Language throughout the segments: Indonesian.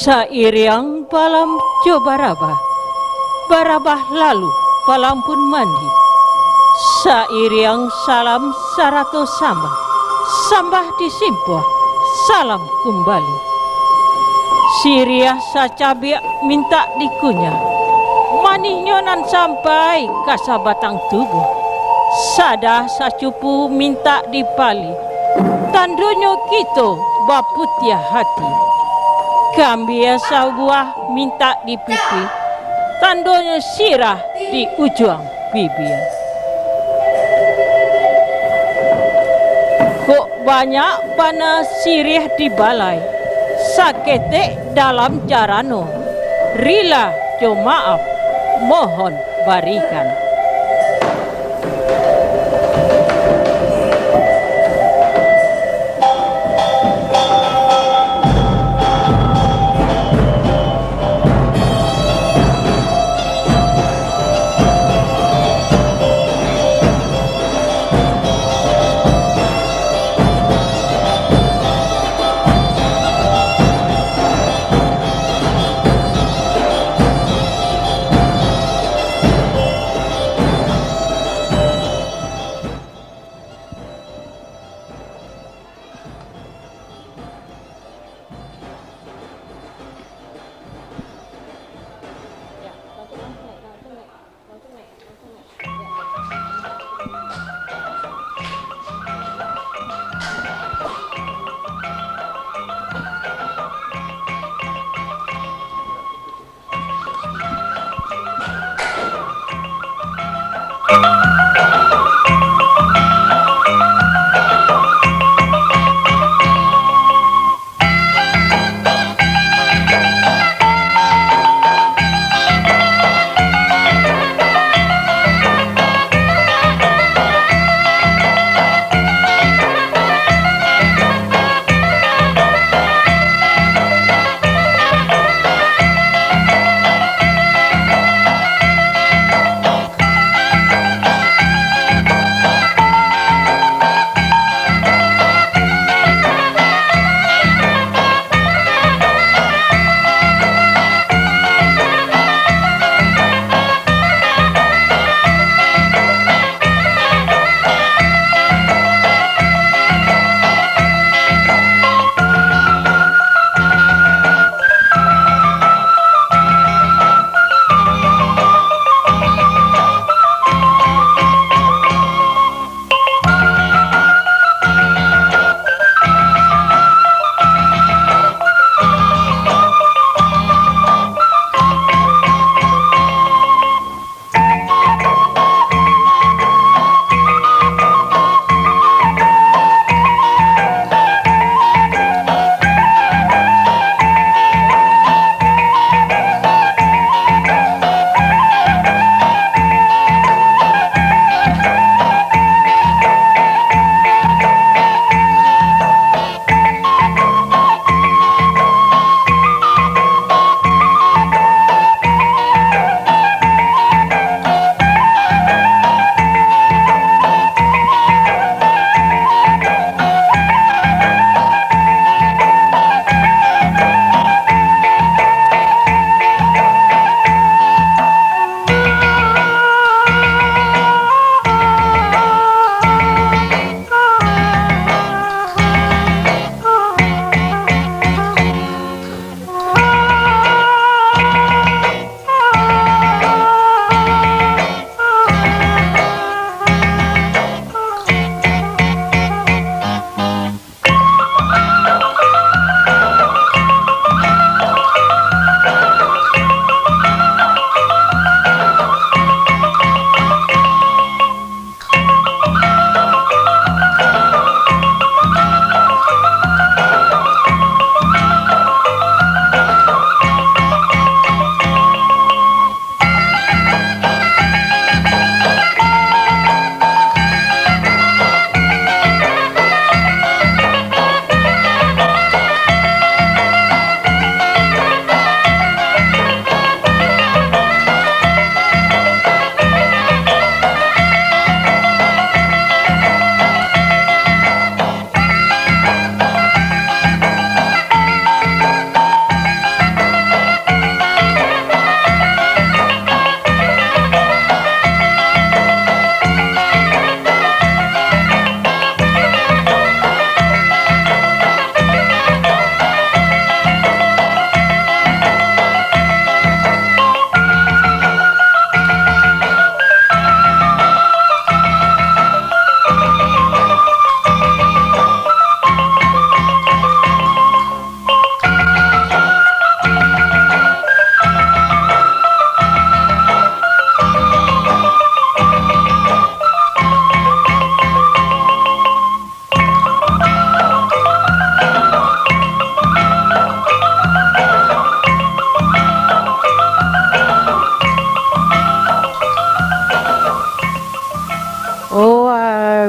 Sairiang balam jo barabah, barabah lalu balam pun mandi. Sairiang salam sarato sambah, sambah disimpuh, salam kembali. Siriah sacabiak minta dikunyah, maninyonan sampai kasabatang tubuh. Sada sacupu minta dipali, tandonyo kito baputia hati. Kambia sabuah minta di pipi, tandonyo sirah di ujung bibir. Kok banyak pana sirih di balai, sakete dalam jarano. Rila jo maaf, mohon barikan.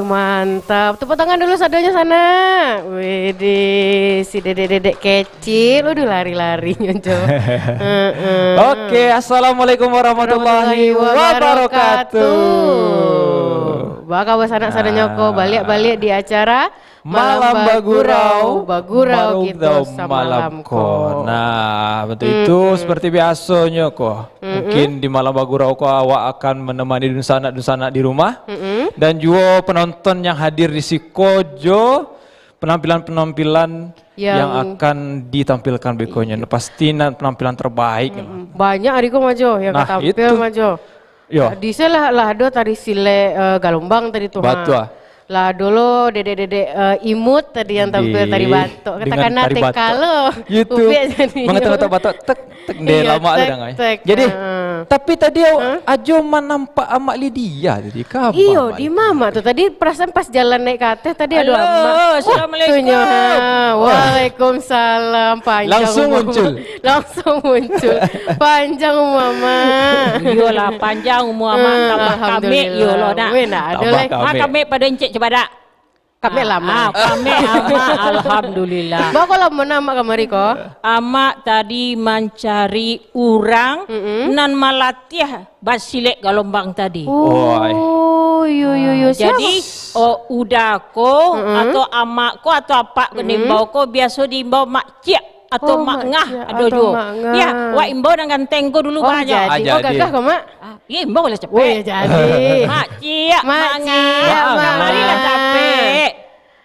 mantap. Tepuk tangan dulu sadonya sana. Widih, si dedek-dedek kecil udah lari-lari nyonco. Oke, assalamualaikum warahmatullahi wabarakatuh. Baka bos anak sada nyoko balik-balik di acara Malam Bagurau gitu malamko. Nah, betul itu seperti biasanya kok. Mungkin di Malam Bagurau kok awak akan menemani dunsana di rumah. Dan juga penonton yang hadir di Sikojo, penampilan-penampilan yang akan ditampilkan bekonya. Pasti penampilan terbaik. Banyak adiko majo yang tampil majo. Yo. Di saya lah tadi sile Galombang tadi tuh. Batu. Lah dulu dedek-dedek imut tadi yang tampil tadi batok. Katakan nate kalau gitu. Mengetuk batok tek deh lama ada ngai. Jadi tapi tadi ajo nampak Amak Lydia jadi kabar. Iyo di mama tuh tadi perasaan pas jalan naik ke atas tadi ada Amak. Assalamualaikum. Waalaikumsalam. Panjang langsung muncul. Panjang mama. Iyalah panjang umur Amak tambah kami yo lo nak. Ada lagi. Kami pada encik coba dak. Kami lama. Kami Amak alhamdulillah. Bawa kalau mana Amak kamari ko? Amak tadi mencari orang nan malatih basilek Galombang tadi. Oh, yo. Jadi udako atau amakku atau apa kenimbau ko biasa diimbau makcik atau mak ngah ada dua. Ya, wak imbau dengan tenggo dulu banyak. Jadi. Gagah kok mak? Ya imbau lah cepet. Oh ya jadi. Makcik, mak ngah. Marilah capek.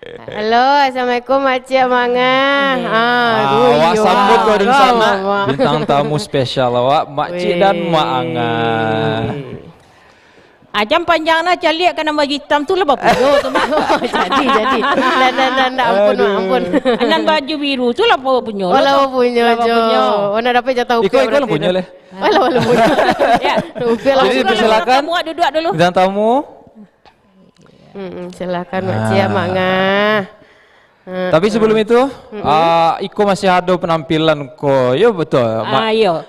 Halo, assalamualaikum makcik manga. Awak sambut kau di sana. Bintang tamu spesial awak makcik dan mak Anga. Jam panjangnya caliak kan nama hitam tu lah bapuyo tu mak. Jadi. Dan ampun. Anan baju biru tu lah punya. Walau punya jo. Ona dapat jatah upia. Iko lah punya leh. Walau punya. Ya, jadi silakan. Duduk dulu. Bintang tamu. Silakan makcik manga. Tapi sebelum itu, Iko masih ada penampilan ko. Yo betul. Yo.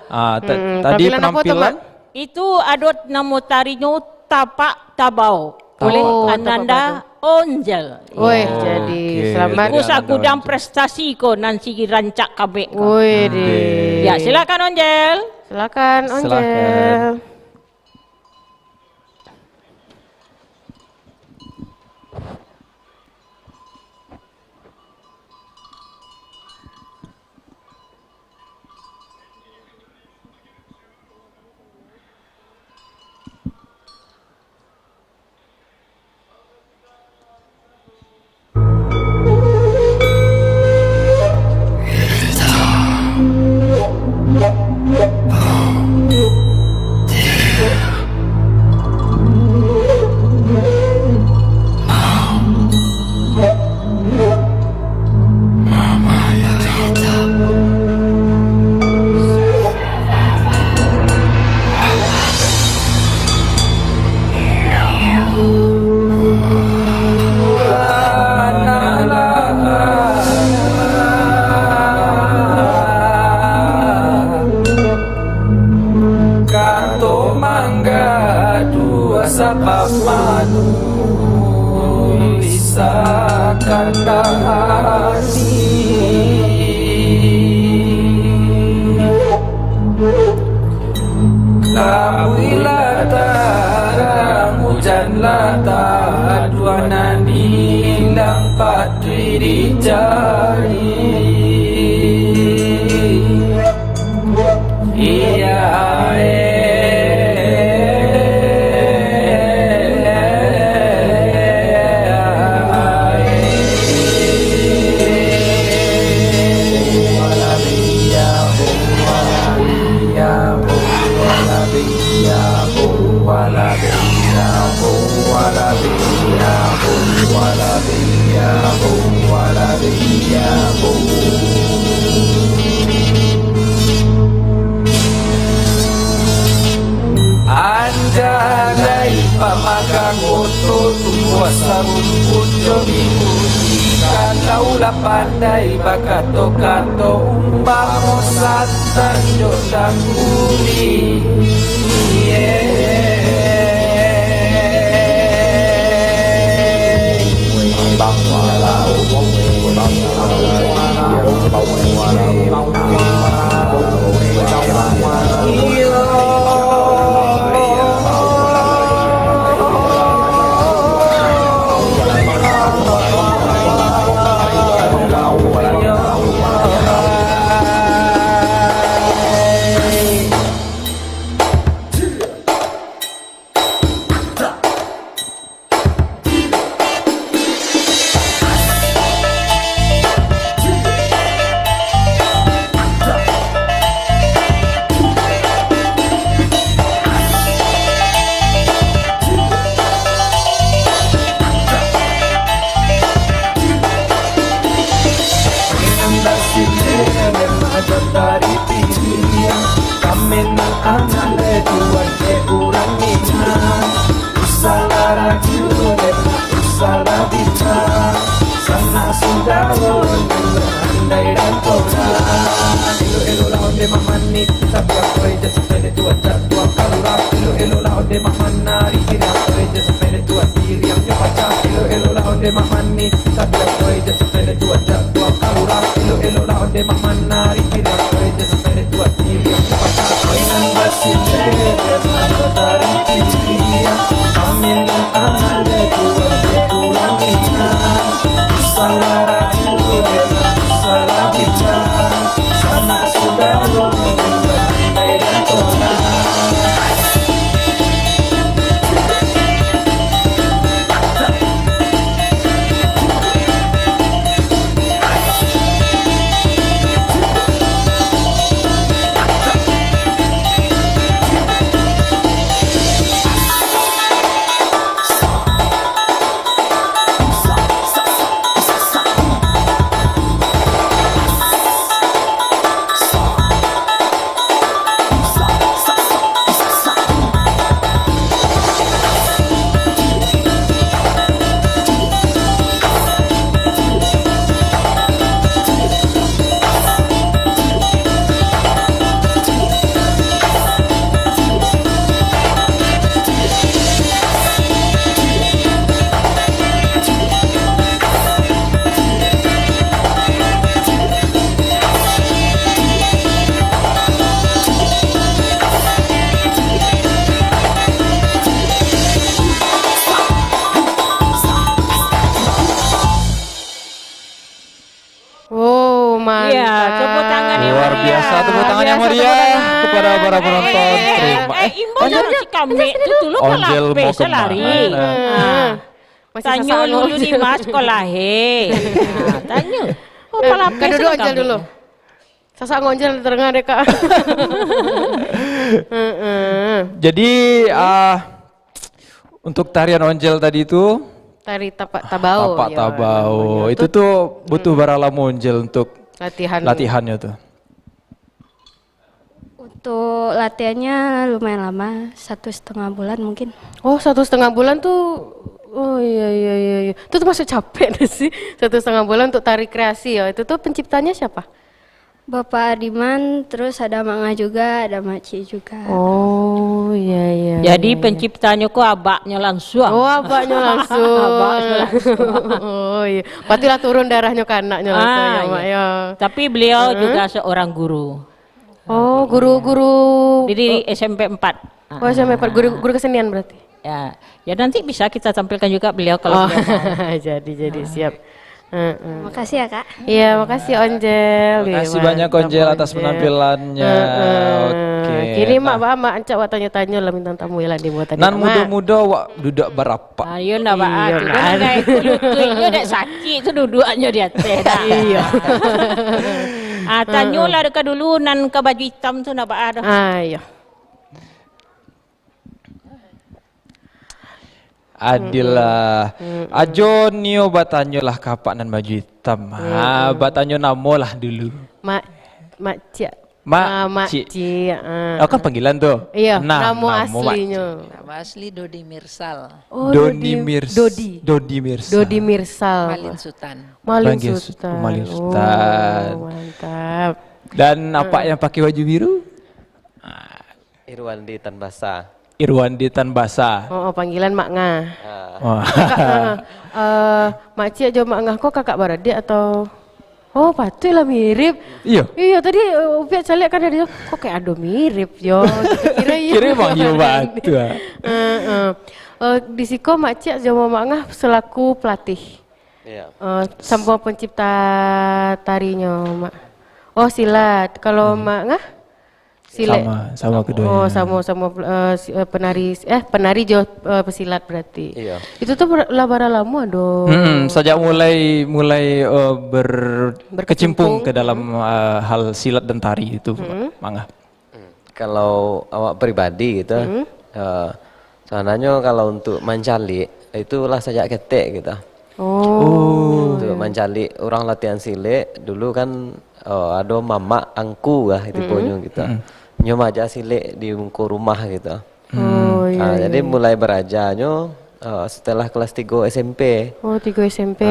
Tadi penampilan. Itu ada nama tarinya Tapak Tabau oleh Ananda Onjel. Woi, jadi selamat. Aku dan prestasi ko nanti rancak kabek. Woi, ya silakan Onjel. Silakan Onjel. Pandai bakato-kato umpamo satan jodang bumi. Sabia coisa sepele tua tua kalura elo elo la ode mamani kira coisa sepele tua diri yang paca elo elo la ode mamani sabia coisa sepele tua tua kalura elo elo la ode mamani kira coisa sepele tua diri yang paca dengan basile dari dia amin ale tua pulang ina salara salah kita sanak saudara dan tola. Iya, tepuk tangan yang Luar biasa, tepuk tangan yang meriah kepada para penonton. Terima. Imbo jangan si kami itu dulu Onjel kalau mau pesa lari. kemana? Tanyo dulu di mas sekolah Tanyo. Oh, pala Kan duduk aja dulu. Sasak ngonjel terengah deh kak. Jadi untuk tarian onjel tadi itu Tari tapak tabau. tapak ya. tabau itu tuh butuh berapa lama onjel untuk latihannya tuh? Untuk latihannya lumayan lama, 1,5 bulan mungkin. Oh 1,5 bulan tuh. Oh iya. Itu tuh masuk capek deh sih. 1,5 bulan untuk tari kreasi ya. Itu tuh penciptanya siapa? Bapak Adiman, terus ada Mak Nga juga, ada Mak Ci juga. Oh iya. Jadi penciptanya kok abaknya langsung. Oh abaknya langsung. Oh iya. Patilah turun darahnya ke anaknya langsung ya Mak ya. Tapi beliau juga seorang guru. Oh guru-guru. Jadi SMP 4. Oh SMP 4, guru kesenian berarti. Ya nanti bisa kita tampilkan juga beliau kalau beliau mau. jadi siap. Makasih ya Kak. Iya, makasih Onjel. Terima kasih banyak Onjel atas penampilannya. Oke. Kini mak ancak wa tanya-tanya lah bintang tamu ya lah di buat tadi. Nan muda-muda wak dudak berapa? Ayo nak Pak. Iya, Itu nak. kan kayak kulutnya dek sakit tu duduknya di atas. Iya. Tanyolah dekat dulu nan ke baju hitam tu nak Pak ada. Ayo. Adilah. Ajo nio batanyo lah kapak nan baju hitam. Batanyo namo lah dulu. Mak Cia. Mak Ci. Ci. Oh kan panggilan tuh. Iya, Nah, nama namo Mak Ci. aslinya. Nama asli Dodi Mirsal, Oh, Dodi Dodi Mirsal. Mirsal. Malin Sutan. Malin Panggil Sultan. Malin Sultan. Oh, mantap. Dan apa yang pakai baju biru? Irwandi Tanbasa. Irwandi Tanbasa. Oh, panggilan Mak Nga. Wah. Mak Cia jauh Mak Nga kok kakak beradik atau oh patutlah mirip. Iya. Iya tadi Upiak Calek kan ada kok kayak ado mirip yo. Kira iya. Kira emang iya batu. Di siko Mak Cia jauh Mak Nga selaku pelatih. Iya. Sama pencipta tarinya Mak. Oh silat. Kalau Mak Nga silat. Sama keduanya. Oh sama penari jauh pesilat berarti. Iya. Itu tuh labara lama dong. Sejak mulai berkecimpung ke dalam hal silat dan tari itu, Mangga. Kalau awak pribadi gitu, sebenarnya kalau untuk mancali itulah sejak ketek gitu. Oh. Untuk mancali orang latihan silat dulu kan ada mama angku lah itu punya gitu. Nyoma aja silat di muka rumah gitu. Oh iya. Jadi mulai berajarnya setelah kelas 3 SMP. Oh 3 SMP.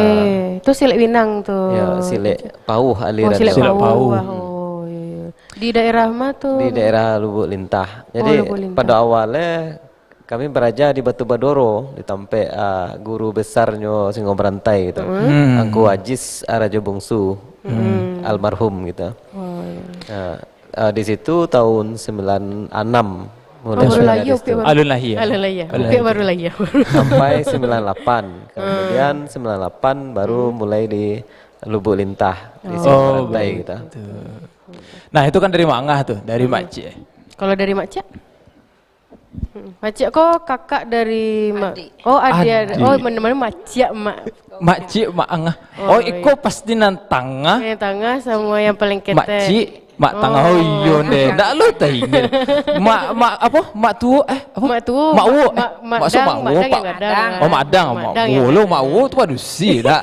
Itu silat Winang tuh. Ya silat pauh aliran. Oh silat Silat pauh. pauh. Oh iya. Di daerah mana tuh? di daerah Lubuk Lintah. Jadi Lubuk Lintah. pada awalnya kami belajar di Batu Badoro di tempat guru besarnya Singo Berantai gitu. Angku Ajis Raja Bungsu almarhum gitu. Nah, di situ tahun 96 mulai baru belajar lagi di situ. Alun lahir. Alun Laya. Upik baru lagi. Sampai 98. Kemudian 98 baru mulai di Lubuk Lintah di Singo Berantai gitu. Nah itu kan dari Mak Ngah tuh, dari Mak Cik. Kalau dari Mak Cik? Mak Cik kok kakak dari Adik. Oh adik. Adik. Oh mana-mana Mak Cik Mak. Mak Cik, Mak Ngah. Oh, iko pasti nan tengah. Yang tengah sama yang paling ketek. Mak Cik, Mak tengah. Oh iya deh. Ndak lu tak ingat. Mak apa? Mak tua apa? Mak tua. Mak Wu. Mak Maksud Dang, Mak Mak Wu, Dang Pak. yang gadang. Oh, Mak Dang. Mak Dang Wu. yang Lo Mak Wu tu padusi dah.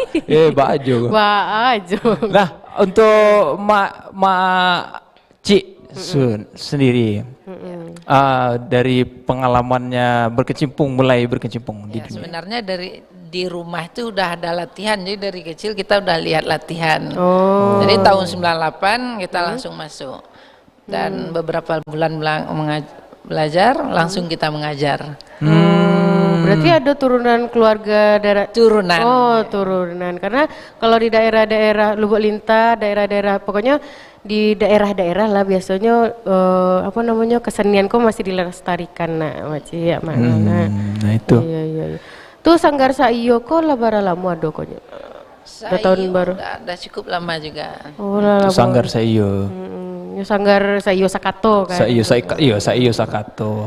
Baju. Wah aja. Nah, untuk Mak Cik sendiri, dari pengalamannya mulai berkecimpung di Ya, dunia. sebenarnya di rumah itu udah ada latihan, jadi dari kecil kita udah lihat latihan. Oh. Jadi tahun 98 kita langsung masuk dan beberapa bulan belajar langsung kita mengajar. Berarti ada turunan keluarga darah Turunan. Oh, turunan. Karena kalau di daerah-daerah Lubuk Lintah, daerah-daerah pokoknya di daerah-daerah lah biasanya apa namanya kesenian kok masih dilestarikan macam ya mana. Nah itu. Iya. Tuh Sanggar Saiyo kok lah bara lama ada koknya. Udah tahun baru. Udah cukup lama juga. Oh lah. Sanggar Saiyo. Ya Sanggar Saiyo Sakato kan. Saiyo Sakato.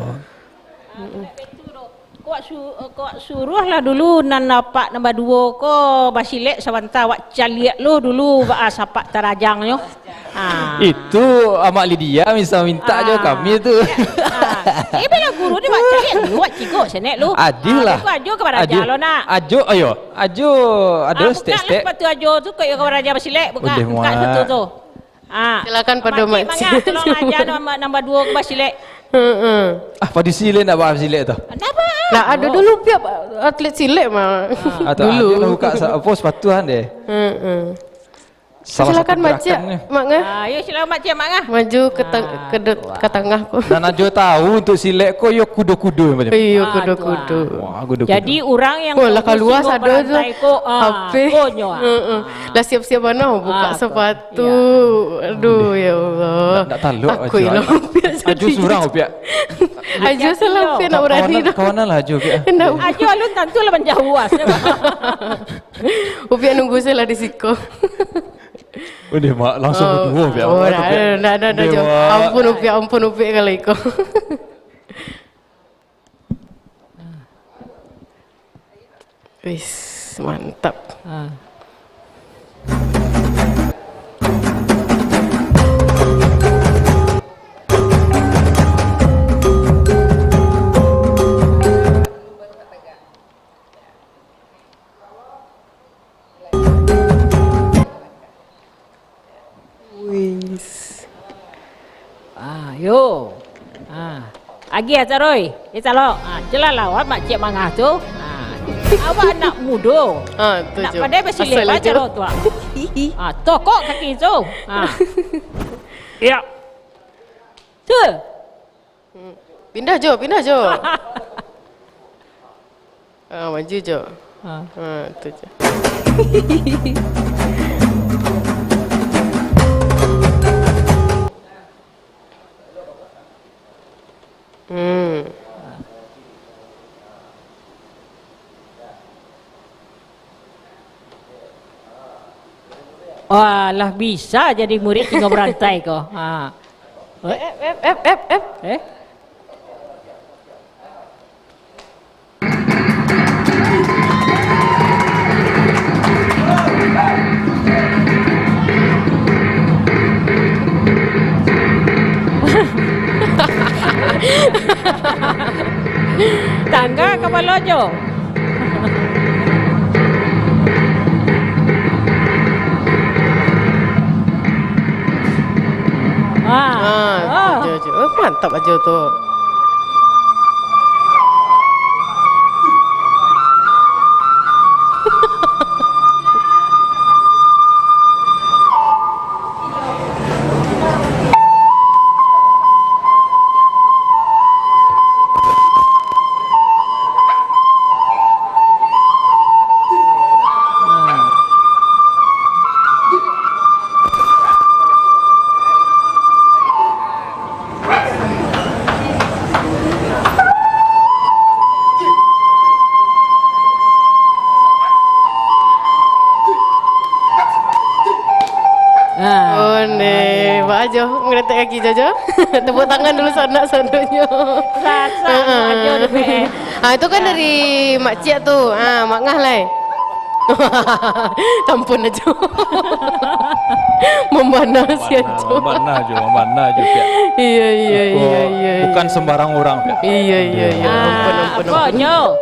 Kok suruh lah dulu nan napak nombor 2 ko basilek sawanta wak caliak lu dulu sapak tarajangnya. Itu Amak Lydia minta aja kami tu. Bila guru ni wak caliak lu wak cikgu senek lu. Adil lah. Aku ajo ke raja lo nak. Ajo ada step-step. Buka lah sepatu ajo tu ke raja basilek buka. Udah, Buka Mak. satu tu. Silakan pada Mak makcik. Cik tolong ajar nombor 2 ke basilek. Pada silek nak bahas silek tu. Kenapa? Lah ada dulu pihak atlet silek mah. Atau dulu nak buka apa sepatuan deh. Silakan makcik, Mak Ngah. Ayo silakan makcik Mak Ngah. Maju ke tengah kok. Dan Ajo tahu untuk silek ko yo kudo-kudo macam. Iya kudu-kudu. Wah, kudo-kudo. Jadi orang yang Oh lah keluar singgung ada tu. berantai ko, Apa? konyo, Lah siap-siap mana buka sepatu. Aduh ya Allah. Tak taluk Aku hilang pihak Ajo surang pihak. Ajo salah pihak nak berani dah. Kawanan lah Ajo pihak. Kenapa? Ajo alun tentu lah menjauh Upiak nunggu saya lah di siko. Udah mak langsung berdua pihak. Oh dah Jo. Ampun Upiak kalau ikut. Wis mantap. Yo. Agi acaroi. Italo. Jelah awak makcik mangah tu. Awak anak muda. Tu Nak Jo. pandai bersilap Asal acara Jo. tu. Tokok kaki tu. Ya. Tu. Pindah Jo. Maju Jo. Tu Jo. Wah, lah bisa jadi murid tinggal berantai kau. Eh? Tangga kepala jo. Jo. Mantap aja tu. Jo, ngeliat kaki Jojo. Tepuk tangan dulu sononya. Rasa aja udah pe. Itu kan dari Mak Cik tuh. Mak Ngah lah. Tampun aja. Memana si Jo. Mana juga. Iya. Bukan sembarang orang, Pia. Iya. Ampun. Apa nyo?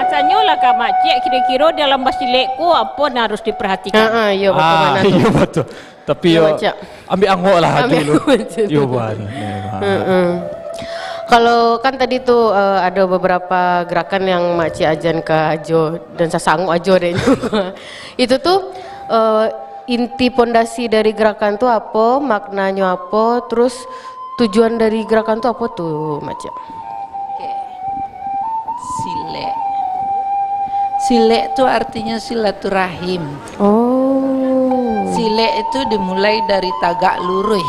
Tanya lah ke makcik kira-kira dalam basilekku apa yang harus diperhatikan. Iya bagaimana tuh? Iya betul. Tapi Iya, yo Macak. ambil angok lah dulu. Macak. Yo ban. Kalau kan tadi tuh ada beberapa gerakan yang Makcik ajan ke Ajo dan sasangu Ajo deh juga. Itu tuh inti pondasi dari gerakan tuh apa, maknanya apa, terus tujuan dari gerakan tuh apa tuh Makcik? Sile itu artinya silaturahim. Oh. Sile itu dimulai dari tagak luruh.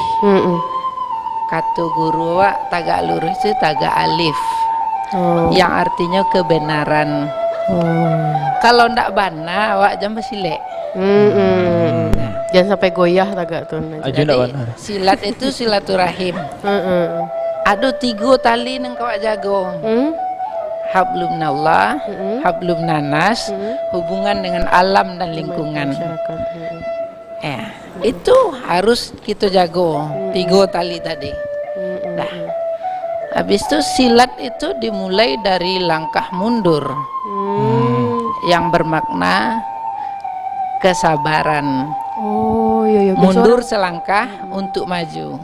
Kata guru wak, tagak luruh itu tagak alif. Yang artinya kebenaran. Kalau ndak bana wak jam sile. Jangan sampai goyah tagak tuh. Aja ndak benar. Silat itu silaturahim. Ada 3 tali nang kawak jago. Hablum nallah, hablum nanas, hubungan dengan alam dan lingkungan. Itu harus kita jago 3 tali tadi. Nah, habis itu silat itu dimulai dari langkah mundur yang bermakna kesabaran. Oh iya. Mundur selangkah untuk maju.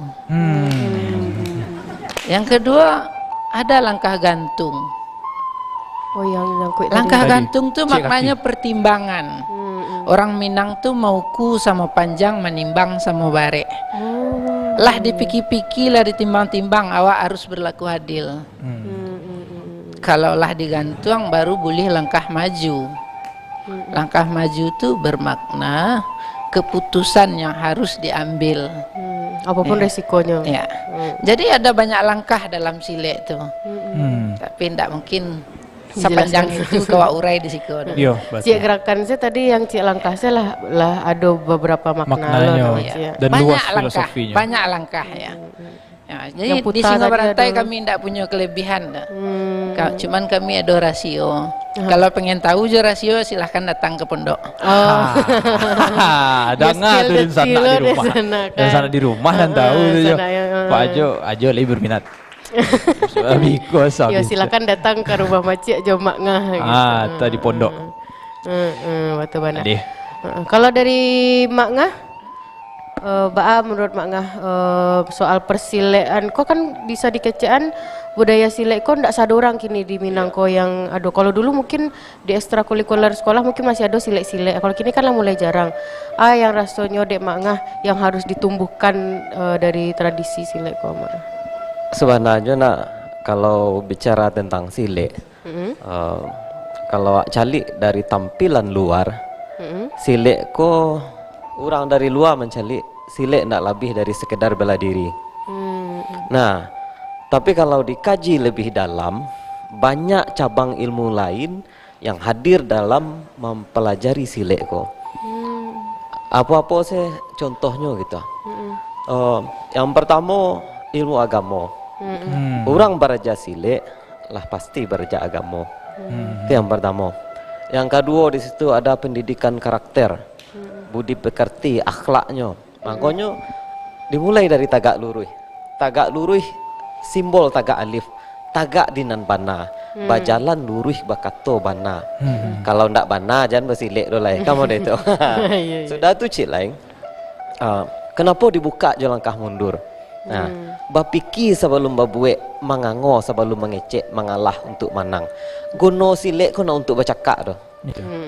Yang kedua ada langkah gantung. Oh yang kue Langkah Tadi. gantung tuh maknanya pertimbangan. Orang Minang tuh mauku sama panjang menimbang sama bare. Lah dipikir-pikir lah ditimbang-timbang awak harus berlaku adil. Kalau lah digantung baru boleh langkah maju. Langkah maju tuh bermakna keputusan yang harus diambil. Apapun resikonya. Ya. Jadi ada banyak langkah dalam silek tuh. Tapi tidak mungkin sepanjang itu kau urai di situ. Yo, Cik gerakan saya tadi yang Cik langkah saya lah ada beberapa makna loh, Maknanya. Cik. Dan banyak luas langkah, filosofinya. banyak langkah ya. Ya, jadi Yang di putar Singo tadi Berantai ada. kami tidak punya kelebihan. Cuman kami ada rasio. Kalau pengen tahu je rasio silahkan datang ke pondok. Ada nggak tuh di sana di rumah. Dan sana di rumah dan tahu tuh jo. sana, ya. Pak Ajo lagi berminat. Because Yo silakan datang ke rumah Makcik Jo Mak Ngah gitu. tadi pondok. Betul benar. Adih. Kalau dari Mak Ngah, menurut Mak Ngah soal persilean, kok kan bisa dikecean budaya silek kok ndak ada orang kini di Minang kok yang aduh. Kalau dulu mungkin di ekstrakurikuler sekolah mungkin masih ada silek-silek. Kalau kini kan lah mulai jarang. Yang rasanya dek Mak Ngah yang harus ditumbuhkan dari tradisi silek kok Mak. Sebenarnya kalau bicara tentang silek, kalau calik dari tampilan luar, silek ko orang dari luar mencalik silek nak lebih dari sekedar bela diri. Nah, tapi kalau dikaji lebih dalam, banyak cabang ilmu lain yang hadir dalam mempelajari silek ko. Apa-apa saya contohnya gitu. Yang pertama ilmu agama. Orang belajar silek lah pasti belajar agama. Itu yang pertama. Yang kedua di situ ada pendidikan karakter, budi pekerti, akhlaknya. Makanya dimulai dari tagak luruh. Tagak luruh simbol tagak alif. Tagak dinan bana, bajalan luruh bakato bana. Kalau ndak bana jangan bersilek dolai. Kamu dah itu. Sudah tu cik lain. Kenapa dibuka je langkah mundur? Nah, bapiki sebelum babuek, mangango sebelum mengecek, mengalah untuk menang. Gono silek kena untuk bercakap tu.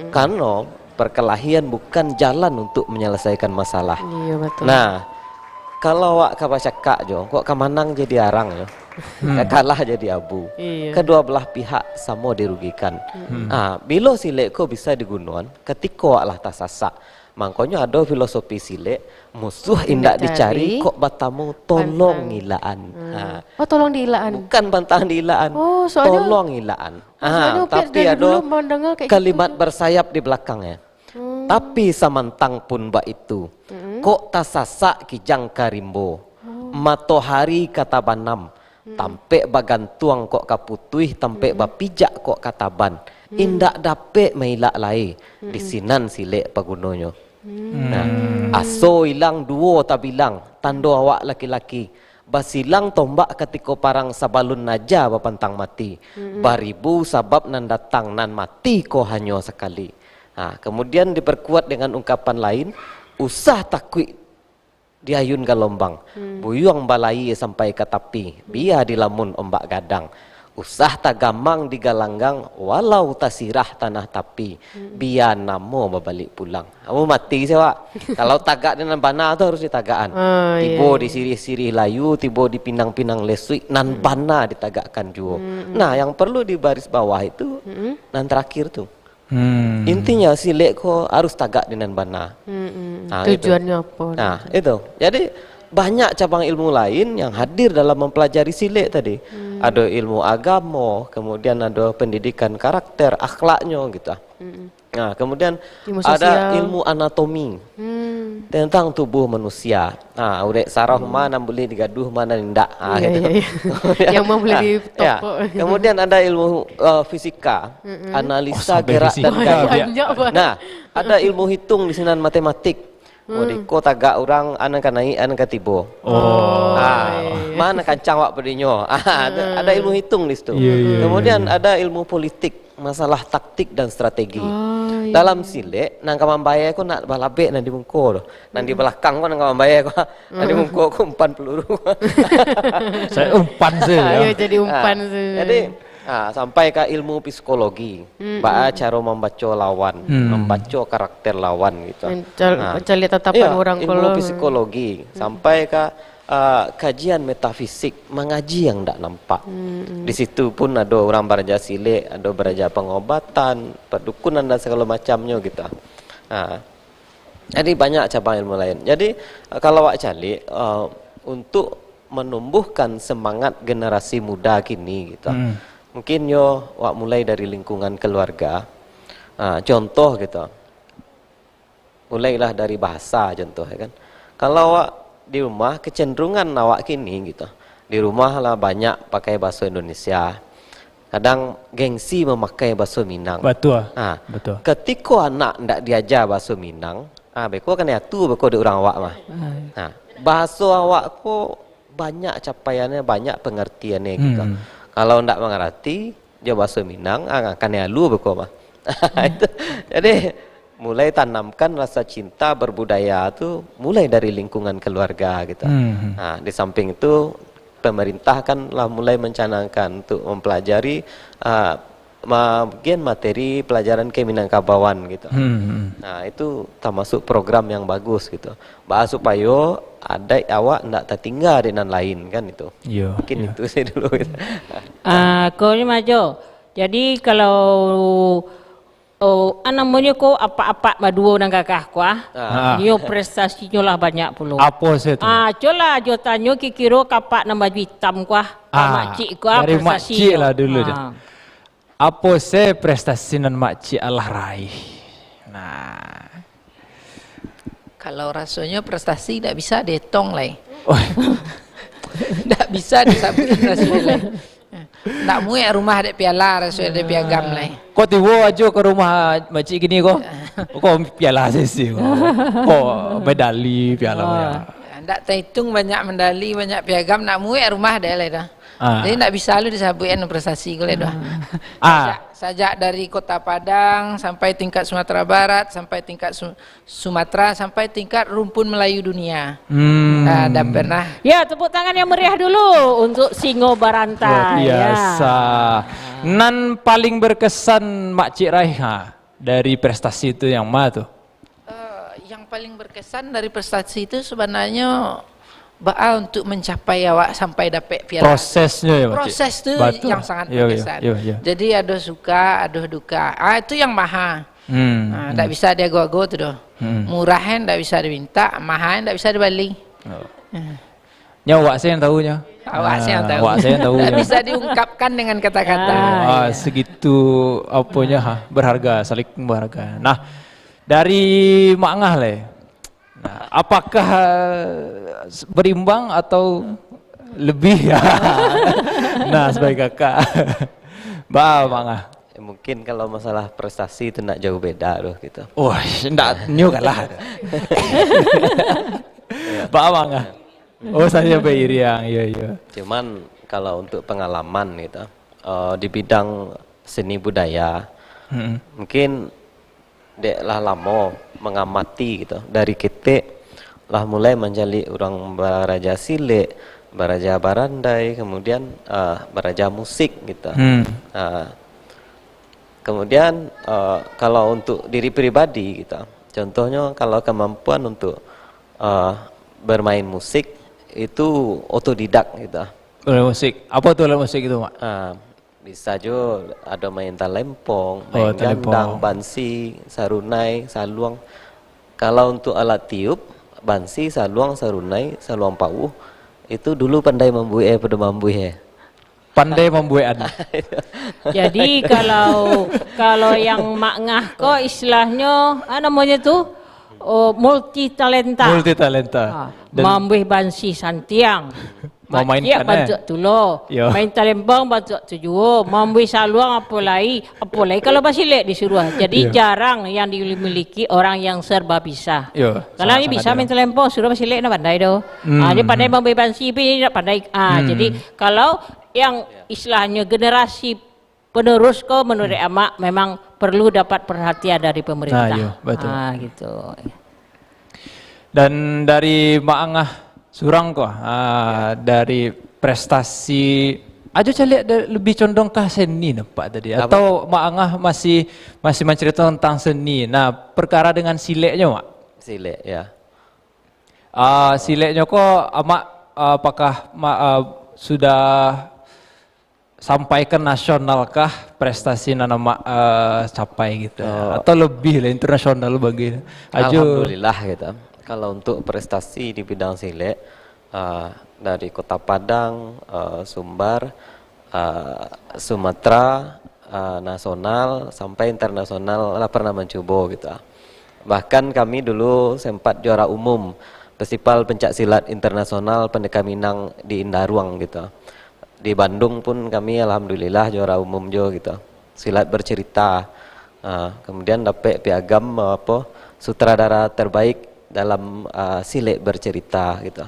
Karena perkelahian bukan jalan untuk menyelesaikan masalah. Iya betul. Nah, kalau awak kabar cakap jo, kok kemenang jadi arang jo. Kalah jadi abu. Iya. Kedua belah pihak sama dirugikan. Bila silek ko bisa digunakan ketika awak lah tersasak. Makanya ada filosofi silek, musuh indak dicari kok batamu tolong ngilaan. Tolong diilaan. Bukan bantahan diilaan. Oh, soalnya- tolong ngilaan. soalnya Tapi dari ada dulu mendengar kayak kalimat bersayap di belakangnya. Tapi samantang pun bak itu. Kok tasasak kijang karimbo. Matahari kata banam. Tampe bagantuang kok kaputui, tampe bapijak kok kataban. Indak dape mailak lai. Disinan silek pagunonyo. Nah, aso ilang duo tak bilang. Tando awak laki-laki. Basilang tombak ketika parang sabalun naja bapantang mati. Baribu sabab nan datang nan mati ko hanyo sekali. Nah, kemudian diperkuat dengan ungkapan lain, usah takui diayun galombang, buyuang balai sampai ke tepi, biar dilamun ombak gadang. Usah tak gamang digalanggang, walau tak sirah tanah tapi, biar namo babalik pulang. Kamu mati siapa? Kalau tagak dengan bana tu harus ditagakan. Tibo di sirih-sirih layu, tibo di pinang-pinang lesui, nan bana ditagakkan juga. Nah, yang perlu di baris bawah itu, nan terakhir tu. Intinya silek ko harus tagak dengan bana. Nah, Tujuannya itu. apa? Nah, itu. Jadi banyak cabang ilmu lain yang hadir dalam mempelajari silek tadi. Ada ilmu agama, kemudian ada pendidikan karakter, akhlaknya gitu. Nah, kemudian Ilmu ada sosial. ilmu anatomi tentang tubuh manusia. Nah, urek saraf mana boleh digaduh, mana tidak. Nah, Iya, gitu. iya, iya. Kemudian- Yang mau boleh nah, ditopok. ya. Kemudian ada ilmu fisika, analisa sampai gerak dan fisika, gaya. banyak banget. Nah, ada ilmu hitung di sini matematik. Ko tagak orang anak kan naik anak kan tibo. Mana kancang wak pedinyo. Ada ilmu hitung di situ. Kemudian ada ilmu politik, masalah taktik dan strategi. Dalam silek nang kamambaya ko nak balabek nang di mungko. Nang di belakang ko nang kamambaya ko. Nang di mungko ko umpan peluru. Saya umpan saja. Ayo jadi umpan. Jadi sampai ke ilmu psikologi, cara membaca lawan, membaca karakter lawan gitu. Mencari tatapan orang ilmu kalau psikologi, sampai ke kajian metafisik, mengaji yang tidak nampak. Di situ pun ada orang belajar silek, ada belajar pengobatan, perdukunan dan segala macamnya gitu. Jadi banyak cabang ilmu lain. Jadi kalau wak calik untuk menumbuhkan semangat generasi muda kini gitu. Mungkin yo wak mulai dari lingkungan keluarga. Contoh gitu. Mulailah dari bahasa contoh ya kan. Kalau wak di rumah kecenderungan awak kini gitu. Di rumah lah banyak pakai bahasa Indonesia. Kadang gengsi memakai bahasa Minang. Betul. Betul. Ketika anak ndak diajar bahasa Minang, beko kan atu beko di orang awak mah. Bahasa awak ko banyak capaiannya, banyak pengertiannya gitu. Kalau ndak mengerti, dia bahasa Minang, akan ya lu beko mah. Jadi mulai tanamkan rasa cinta berbudaya itu mulai dari lingkungan keluarga gitu. Di samping itu pemerintah kan lah mulai mencanangkan untuk mempelajari bagian materi pelajaran Keminangkabawan gitu. Nah, itu termasuk program yang bagus gitu. Bahas supaya ada awak ndak tertinggal dengan lain kan itu. Mungkin itu sih dulu gitu. Kau ni majo. Jadi kalau namanya ko apa-apa madua nang kakak ko nyo prestasinya lah banyak puluh. Apa sih tu? Cola jo tanyo kikiro kapak nama hitam ko makcik ko dari prestasi. makcik lah dulu je. Apa sih prestasi nan makcik Allah raih? Nah, Kalau rasanya prestasi tidak bisa dihitung lah. Tidak bisa disabutin rasanya lah. Tidak muat rumah ada piala, rasanya ada piagam lah. kau tiba aja ke rumah makcik gini kau. Kau piala sesi kau. Kau medali piala banyak. Tidak terhitung banyak medali, banyak piagam, nak muat rumah ada lah dah. Jadi tidak bisa lu disabutin prestasi kau lah dah. Sajak dari Kota Padang sampai tingkat Sumatera Barat, sampai tingkat Sumatera, sampai tingkat rumpun Melayu dunia. Dan pernah. Ya, tepuk tangan yang meriah dulu untuk Singo Luar Baranta. biasa. Nan paling berkesan makcik raih dari prestasi itu yang mana tu? Yang paling berkesan dari prestasi itu sebenarnya untuk mencapai awak sampai dapat piala. Prosesnya ya makcik. Proses itu yang sangat berkesan. Jadi ada suka, ada duka. Itu yang maha. Tak bisa dia go-go tu doh. Murahan tak bisa diminta, mahan tak bisa dibalik. Nyawa saya yang tahunya. Awak saya yang tahu. Awak saya yang tahu. Tak bisa diungkapkan dengan kata-kata. Segitu apanya berharga, saling berharga. Nah, dari Mak Ngah le, Nah, apakah berimbang atau lebih ya? Nah, sebagai kakak. Ba, Mangah. Mungkin kalau masalah prestasi itu nak jauh beda loh gitu. Wah, enggak nyu kalah. Ba, Mangah. Oh, saya Beiriang, iya. Cuman kalau untuk pengalaman gitu, di bidang seni budaya, mungkin dek lah lama mengamati gitu. Dari kita lah mulai menjadi orang baraja silek, baraja barandai, kemudian baraja musik gitu. Kemudian kalau untuk diri pribadi gitu, contohnya kalau kemampuan untuk bermain musik itu otodidak gitu. Alat musik. Apa tuh alat musik itu, Mak? Bisa juga ada main talempong, main talempong. gandang, bansi, sarunai, saluang. Kalau untuk alat tiup, bansi, saluang, sarunai, saluang pauh, itu dulu pandai membuih pada membuih. Pandai membuat. Jadi kalau yang Mangah kok istilahnya namanya tuh multi talenta. Multi talenta. Mambuh bansi santiang. Mau main Mak kan, bantu tulo. Yo. Main talempong bantu tujuh. Mambuh saluang apa lagi kalau basilek disuruh. Jadi jarang yang dimiliki orang yang serba bisa. Yo, Kalau ini bisa main talempong suruh basilek na pandai do. Dia pandai mambuh bansi tapi tidak pandai. Jadi kalau yang istilahnya generasi penerus kok menurut Amak memang perlu dapat perhatian dari pemerintah. Iya, betul. Gitu. Dan dari Mangah Surang kok dari prestasi aja saya lihat lebih condong ke seni nampak tadi atau Mangah masih menceritakan tentang seni. Nah, perkara dengan sileknya, Mak. Silek ya. Sileknya kok Amak apakah sudah sampai ke nasionalkah prestasi Mak capai gitu atau lebih lah internasional bagi Alhamdulillah gitu. Kalau untuk prestasi di bidang silek dari Kota Padang, Sumbar, Sumatera, nasional sampai internasional lah pernah mencoba gitu. Bahkan kami dulu sempat juara umum Festival Pencak Silat Internasional Pendeka Minang di Indaruang gitu. Di Bandung pun kami alhamdulillah juara umum juga gitu. Silat bercerita. Kemudian dapat piagam sutradara terbaik dalam silek bercerita gitu.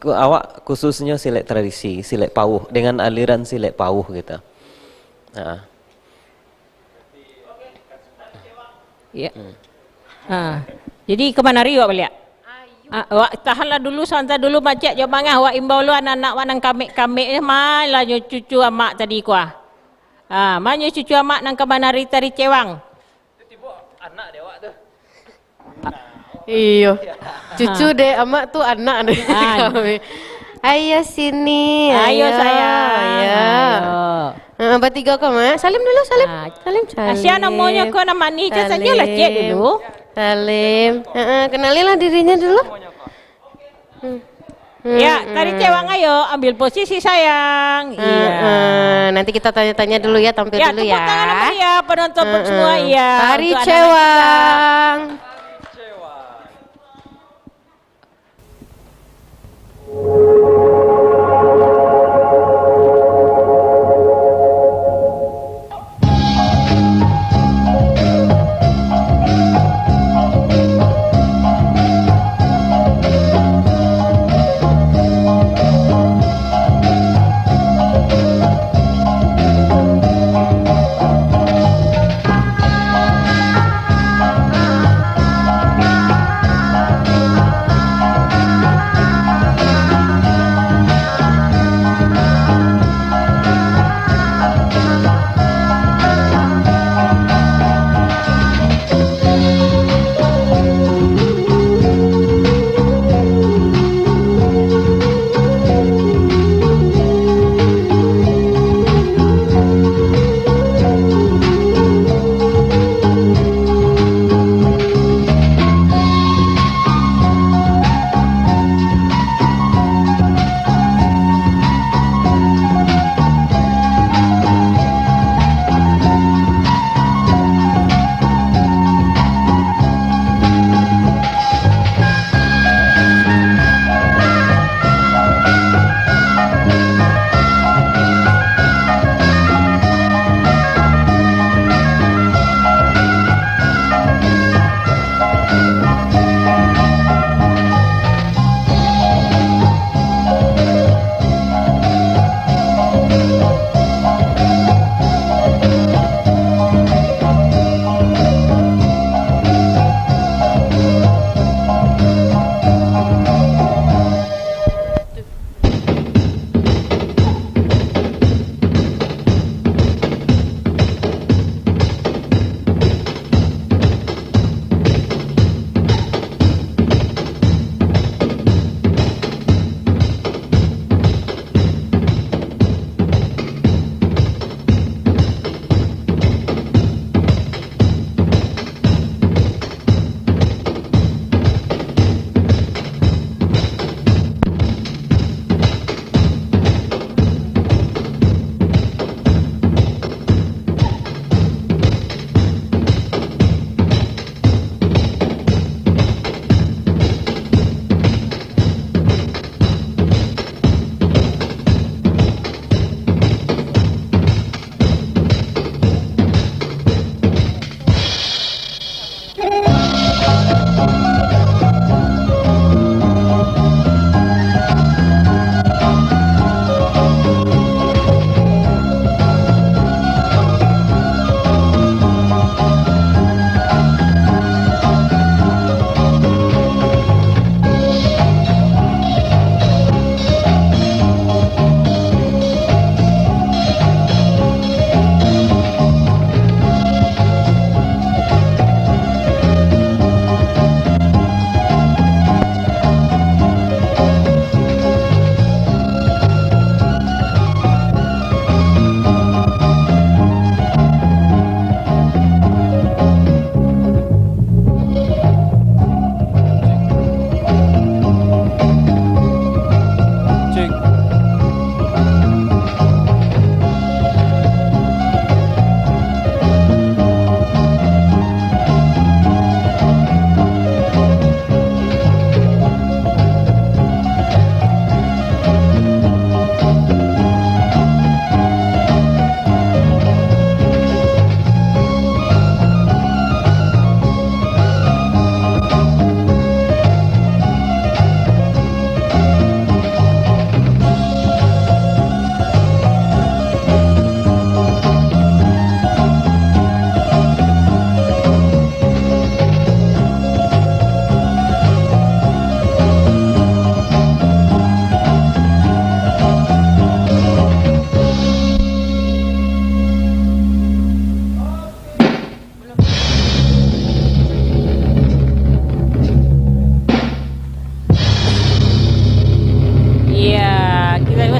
Awak khususnya silek tradisi, silek pauh dengan aliran silek pauh gitu. Ya. Jadi kemana Rio balik? Wak tahanlah dulu santai dulu macet jo Mangah wak imbau lu anak-anak wanang kami malah cucu Amak tadi kuah. Manyo cucu Amak nang kemana Tari Cewang. anak dia wak tuh. Iyo, cucu deh Amak tuh anak deh kami. Ayo sini, Ayo sayang. Ayo. Bertiga kau Mak. Salim dulu, salim. Salim. Asia namanya kau nama ni saja lah cek dulu. Salim. Kenalilah dirinya dulu. Ya, Tari Cewang ayo ambil posisi sayang. Iya. Nanti kita tanya-tanya dulu ya, tampil dulu ya. Tepuk tangan sama dia penonton semua ya. Tari untuk anak-anak Cewang.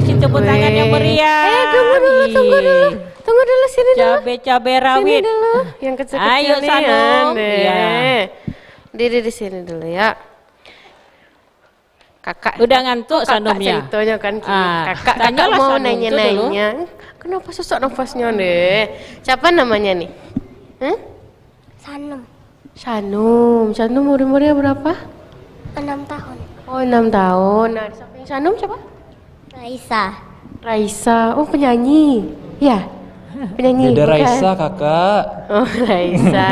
Kasih tepuk tangan yang meriah. Tunggu dulu sini dulu. Cabai Sini rawit. dulu. Yang kecil-kecil Ayo, nih. Sanung. Ande. Iya. Diri di sini dulu ya. Kakak. Udah ngantuk Kakak Sanumnya. ceritanya kan kakak tanyalah mau Sanum tuh nanya-nanya. Kenapa susah nafasnya deh? Siapa namanya nih? Sanum, Sanum umurnya berapa? 6 tahun. Oh 6 tahun. Nah di samping Sanum siapa? Raisa. Oh penyanyi. Ya. Penyanyi. Beda bukan? Raisa kakak, Oh Raisa.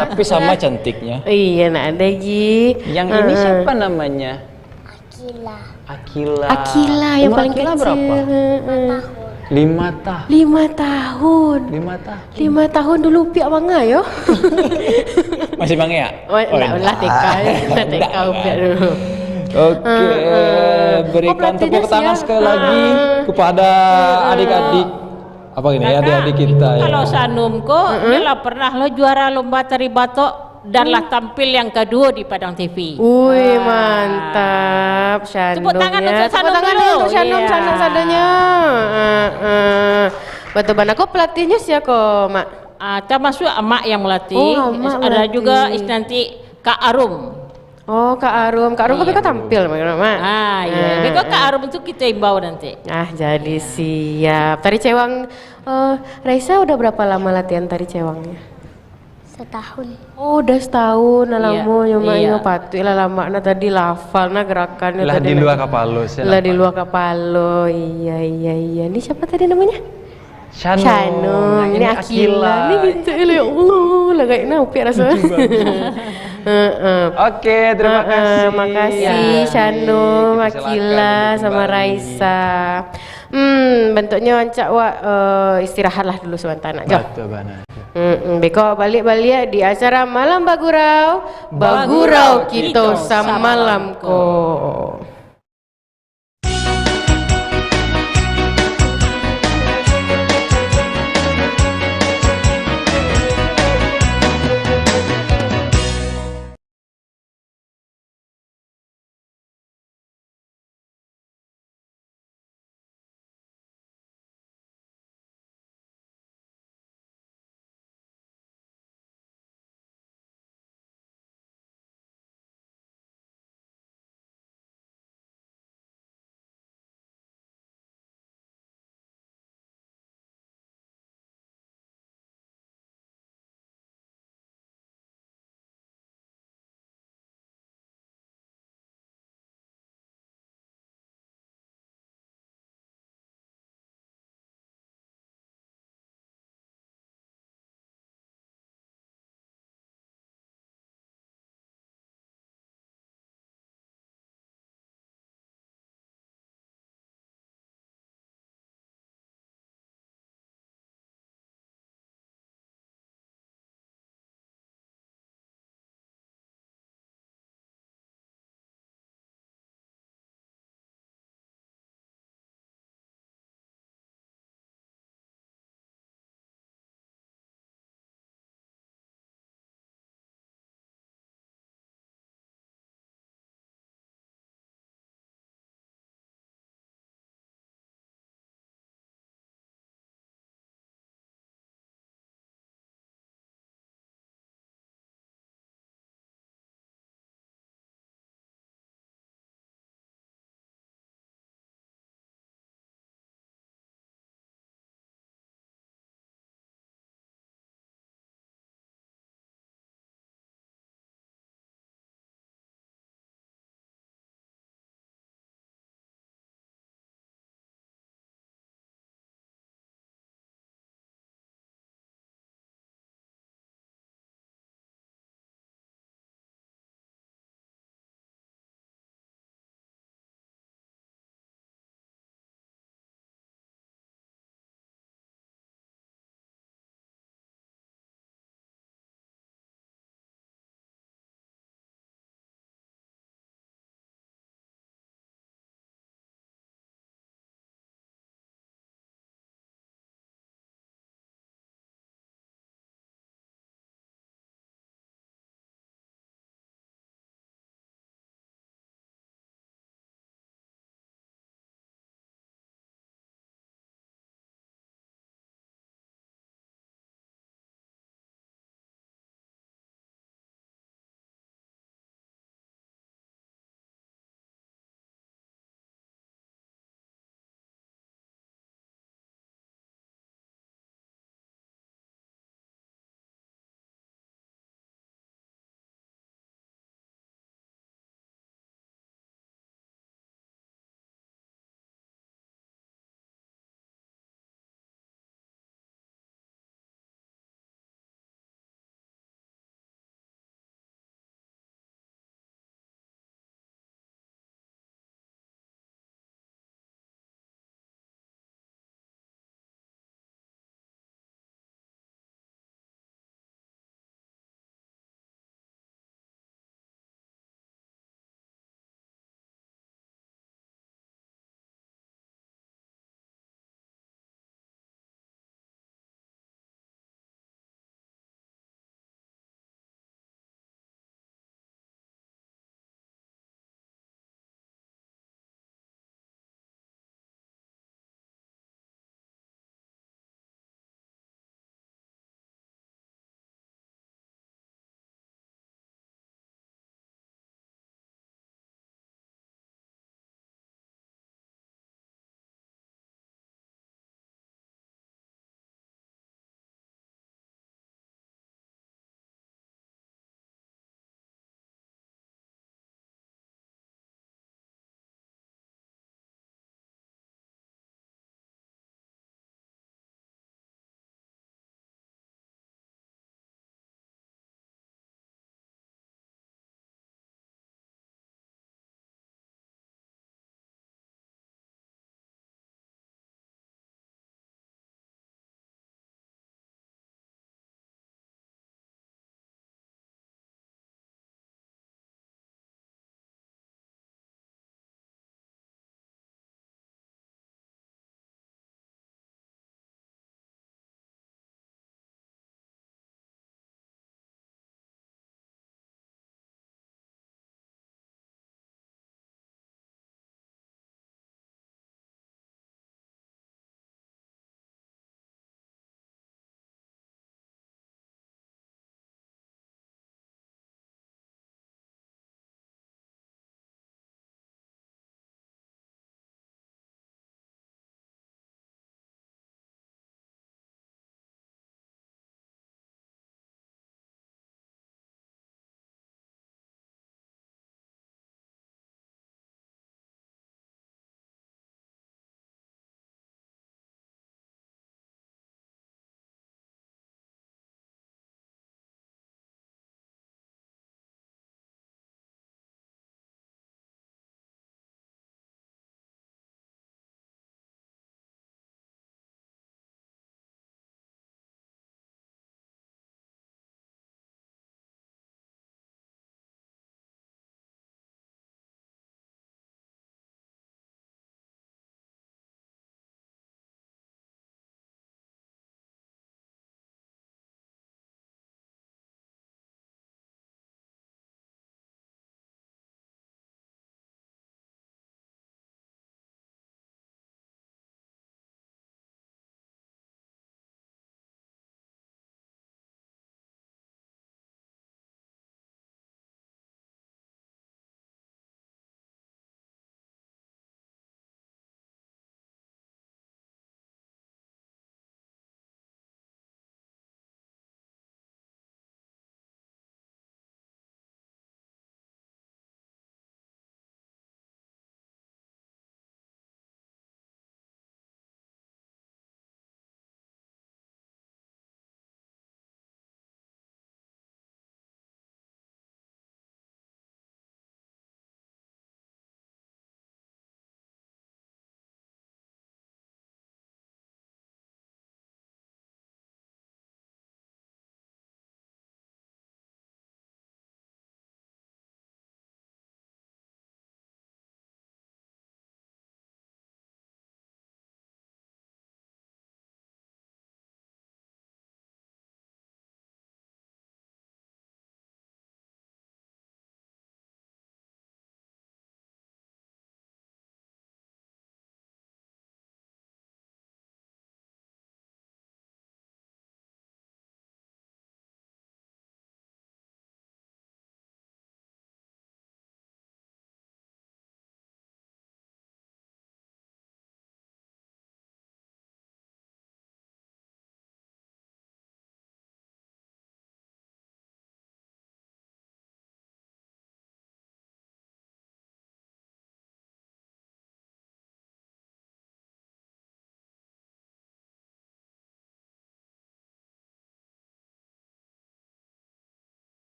tapi sama cantiknya. Iya nak ada Ji. Yang ini siapa namanya? Akila, Akila. Akila yang Umur paling Akila kecil. berapa? 5 tahun. 5 tahun. 5 tahun. 5 tahun dulu piak bangga yo. Masih bang ya? Oh, lah TK ya. TK piak dulu. Oke, berikan tepuk tangan sekali lagi kepada adik-adik apa gini ya, adik-adik kita ya. Kalau Sanum kok, dia lah pernah lo juara lomba tari batok dan lah tampil yang kedua di Padang TV. Wih mantap Sanum Tepuk tangan ya. untuk Tepuk Sanum tangan dulu. untuk Sanum Iya. sadanya. Betul benar kok pelatihnya siapa mak? Termasuk emak yang melatih. Oh, emak Ada melatih. juga nanti Kak Arum. Oh Kak Arum kok bisa tampil mak? Iya. Beko Kak Arum itu kita imbau nanti. Jadi siap. Tari cewang Raisa udah berapa lama latihan tari cewangnya? setahun. Oh udah setahun alamu Iya, nyoba iya. patut lah lama na tadi lafal na gerakannya Lah tadi di luar kapalo sih. lah di luar kapalo iya ini siapa tadi namanya Sanum. Sanum ini Akila ini gitu ya Allah lah kayak napi rasa Oke, terima kasih. makasih Ya. Sanum Kita Akila silakan sama kembali. Raisa bentuknya ancak istirahatlah dulu sebentar nak jom. Betul benar. Beko balik-balik di acara Malam Bagurau. Bagurau kita sama malam ko.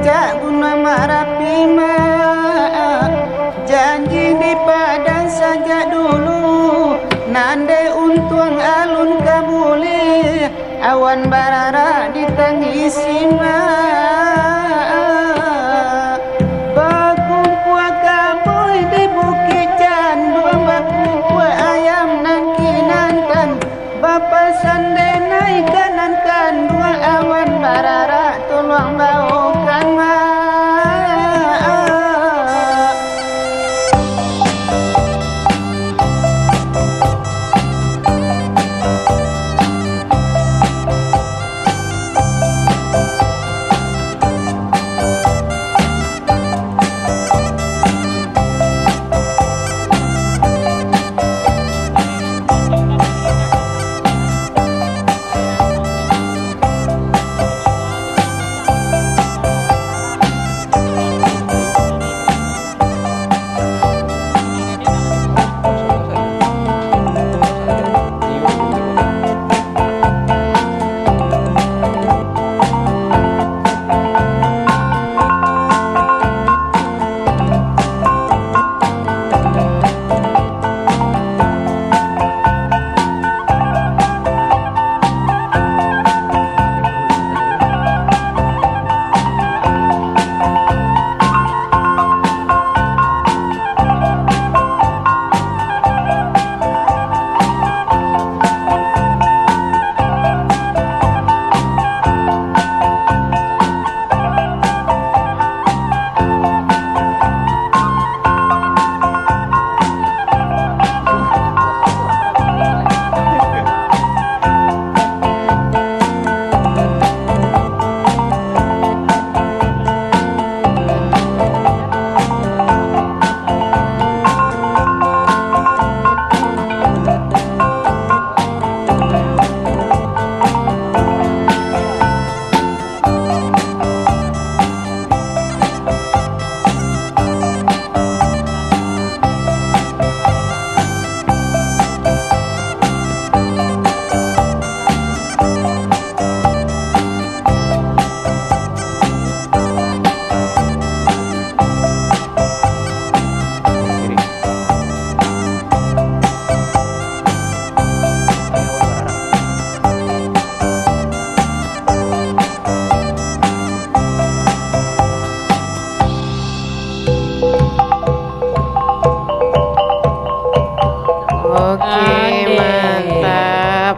Cak guna marapi mak janji di Padang saja dulu nande untung alun kabuli awan barara ditangisi mak bakumpu kaboy di Bukit Canduang bakumpu ayam nangkinantan Bapak sande naik kanan dua awan barara tolong bawakan mak.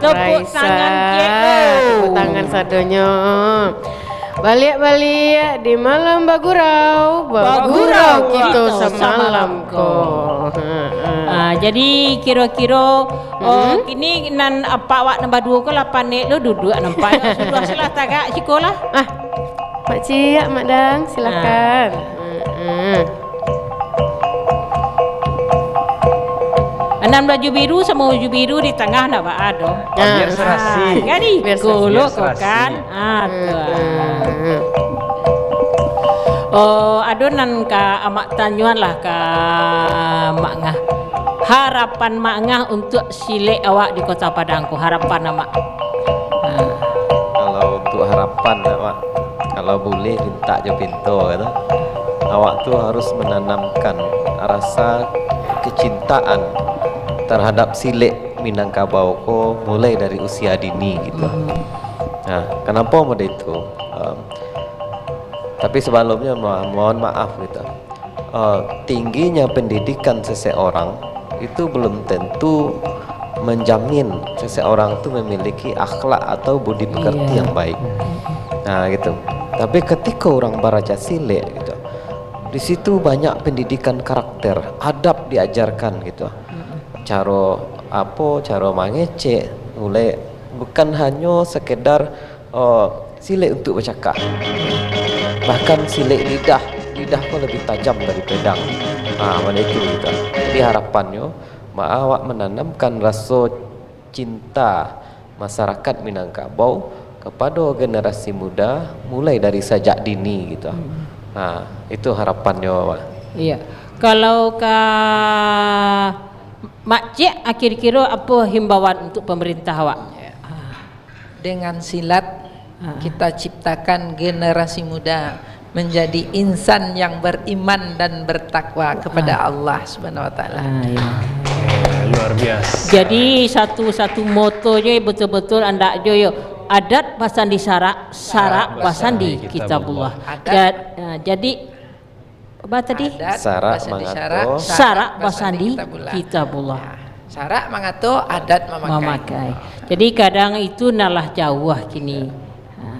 Tepuk tangan sadonya. Balik-balik di malam bagurau, bagurau kita semalam ko. Jadi kira-kira kini nan apa awak nombor 2 ko 8 nek lo duduk nampak sudah salah tagak cikolah. Mak Cik, Mak Dang, silakan. Anan baju biru sama baju biru di tengah nak buat ada. Biar serasi. Gani golok kan. Adonan ka amak tanyuan lah ka mak ngah. Harapan mak ngah untuk silek awak di Kota Padang ko harapan amak. Kalau untuk harapan awak, kalau boleh minta je pintu kata. Awak tu harus menanamkan rasa kecintaan terhadap silek Minangkabau ko mulai dari usia dini gitu. Nah, kenapa model itu? Tapi sebelumnya mohon maaf gitu. Tingginya pendidikan seseorang itu belum tentu menjamin seseorang itu memiliki akhlak atau budi pekerti yang baik. Nah, gitu. Tapi ketika orang belajar silek gitu, di situ banyak pendidikan karakter, adab diajarkan gitu. Cara mengecek, mulai bukan hanya sekedar silek untuk bercakap, bahkan silek lidah pun lebih tajam dari pedang. Mana itu gitu. Jadi harapannya awak menanamkan rasa cinta masyarakat Minangkabau kepada generasi muda mulai dari sejak dini gitu. Itu harapannya, Pak. Iya. Kalau Mak Cik kira-kira apa himbauan untuk pemerintah awak? Dengan silat kita ciptakan generasi muda menjadi insan yang beriman dan bertakwa kepada Allah Subhanahu wa taala. Ya. Luar biasa. Jadi satu motonya betul-betul anda jo yo adat basandi sarak basandi kitabullah. Jadi apa tadi? Sarak basandi mangato. Sarak basandi kitabullah. Ya. Sarak mangato, adat memakai. Jadi kadang itu nalah jauh kini.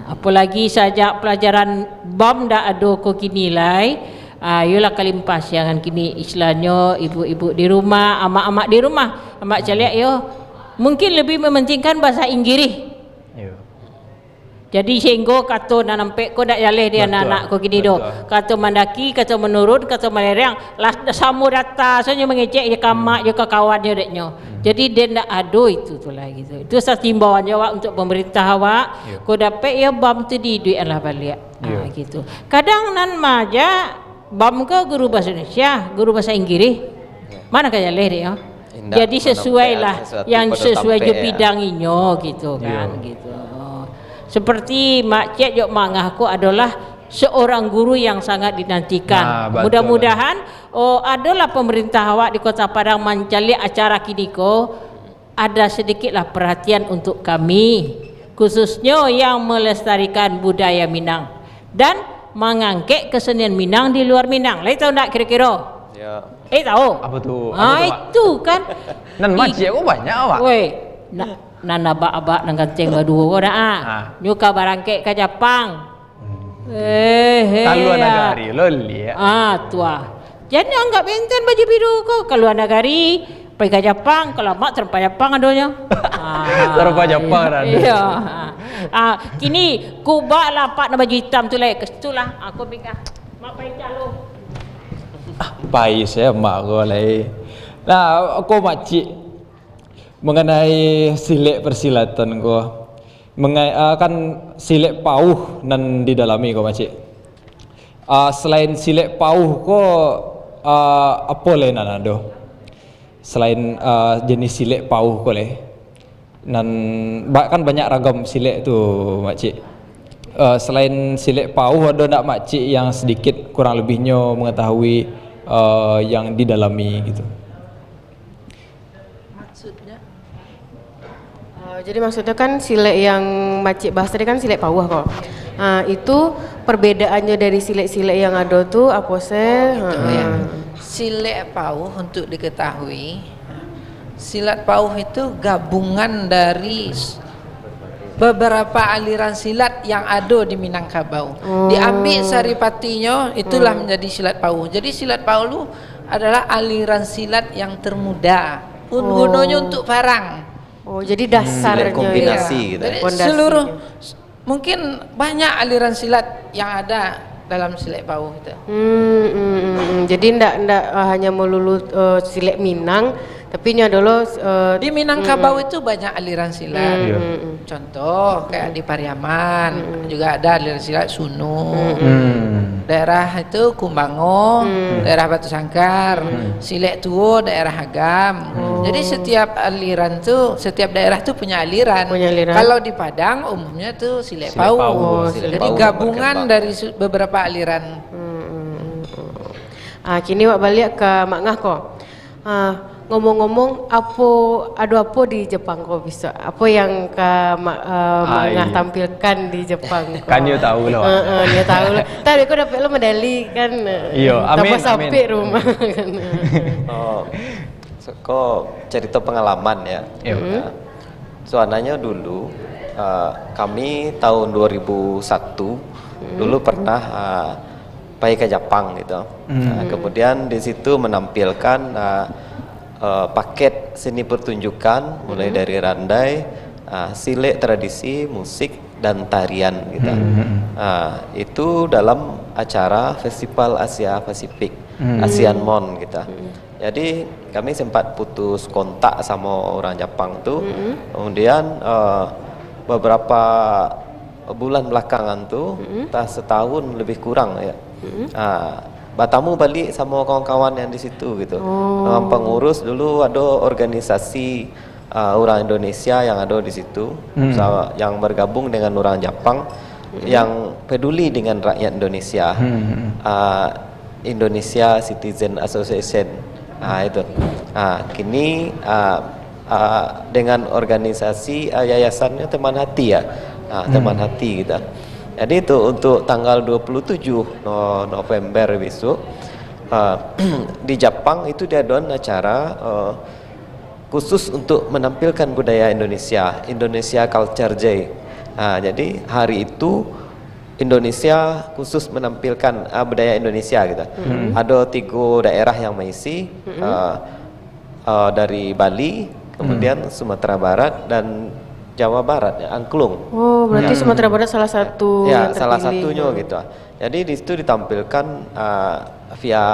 Apalagi saja pelajaran BAM dah ada ko kini lai. Yolah kalimpas yang kini istilahnya ibu-ibu di rumah, amak-amak di rumah, amak caliak yo mungkin lebih mementingkan bahasa Inggris. Jadi sehingga kata nak nampak ko dak jaleh dia anak ko gini do. Kata mandaki, kata menurun, kata melerang, lah samu data soalnya mengecek je kamak je kawan je deknya. Jadi dia ndak ado itu tu lah gitu. Itu satu himbauan awak untuk pemerintah awak. Ko dapat ya BAM tu di duit Allah balik. Gitu. Kadang nan maja BAM ke guru bahasa Indonesia, guru bahasa Inggris. Mana kaya jaleh dia? Jadi sesuai lah yang sesuai je bidanginya gitu kan gitu. Seperti Mak Cik Jok Mangah aku adalah seorang guru yang sangat dinantikan. Mudah-mudahan adalah pemerintah awak di Kota Padang mencari acara kini ko ada sedikitlah perhatian untuk kami, khususnya yang melestarikan budaya Minang dan mengangkat kesenian Minang di luar Minang. Lai tahu tak kira-kira? Ya. Tahu? Apa tuh? Itu kan. Nan macik aku banyak awak. Woi, nana abak nang ganteng berdua ko dah. Nyuka barangke ke Jepang. Kalau nagari loli ya. Tua. Jadi anggap enten baju biru ko kalau nagari pergi ke Jepang, kalau mak terpa Jepang adanya. Terpa Jepang ada. Iya. Kini kuba lapak na baju hitam tu lai kestulah aku pikir. Mak pai calon. Baik saya mak ko lai. Nah, aku makcik mengenai silek persilatan ko. Kan silek pauh nan didalami ko makcik. Selain silek pauh ko apa lain ado? Selain jenis silek pauh ko le. Nan kan banyak ragam silek tu makcik. Selain silek pauh ada nak makcik yang sedikit kurang lebihnya mengetahui yang didalami gitu. Jadi maksudnya kan silek yang Makcik bahas tadi kan silek pauh kok. Itu perbedaannya dari silek-silek yang ada tuh apa sih? Silek pauh untuk diketahui, silat pauh itu gabungan dari beberapa aliran silat yang ada di Minangkabau. Diambil saripatinya itulah menjadi silat pauh. Jadi silat pauh itu adalah aliran silat yang termuda. Gunanya untuk parang. Jadi dasarnya kombinasi gitu. Jadi seluruh mungkin banyak aliran silat yang ada dalam silek pauh itu. Jadi ndak hanya melulu silek Minang, tapi ini adalah di Minangkabau itu banyak aliran silat. Contoh kayak di Pariaman juga ada aliran silat Sunu. Daerah itu Kumbango, daerah Batu Sangkar, Silek Tuo, daerah Agam. Jadi setiap aliran tuh, setiap daerah tuh punya aliran. Kalau di Padang umumnya tuh silek pauh. Jadi gabungan dari beberapa aliran. Kini wak balik ke Mak Ngah kok. Ngomong-ngomong, ada apa di Jepang kok bisa? Apa yang Mak Ngah tampilkan di Jepang? Kan dia tahu lah. Dia tahu lah. Tadi kau dapat lo medali kan? Iya, amin. Sampai rumah kan. Kok cerita pengalaman ya. Soalnya dulu kami tahun 2001 dulu pernah pergi ke Jepang gitu. Kemudian di situ menampilkan paket seni pertunjukan mulai dari randai, silek tradisi, musik dan tarian gitu. Itu dalam acara Festival Asia Pasifik, ASEAN Mon gitu. Jadi kami sempat putus kontak sama orang Jepang tuh. Kemudian beberapa bulan belakangan tuh, entah setahun lebih kurang ya. Bertemu balik sama kawan-kawan yang di situ gitu. Pengurus dulu ada organisasi orang Indonesia yang ada di situ, yang bergabung dengan orang Jepang, yang peduli dengan rakyat Indonesia. Indonesia Citizen Association. Itu. Kini dengan organisasi yayasannya Teman Hati ya. Teman Hati gitu. Jadi itu untuk tanggal 27 November besok di Jepang itu dia ada acara khusus untuk menampilkan budaya Indonesia, Indonesia Culture Day. Jadi hari itu Indonesia khusus menampilkan budaya Indonesia gitu. Ada 3 daerah yang mengisi dari Bali, kemudian Sumatera Barat dan Jawa Barat, ya, Angklung. Oh, berarti Sumatera Barat salah satu Ya, yang salah terpilih. satunya gitu. Jadi di situ ditampilkan via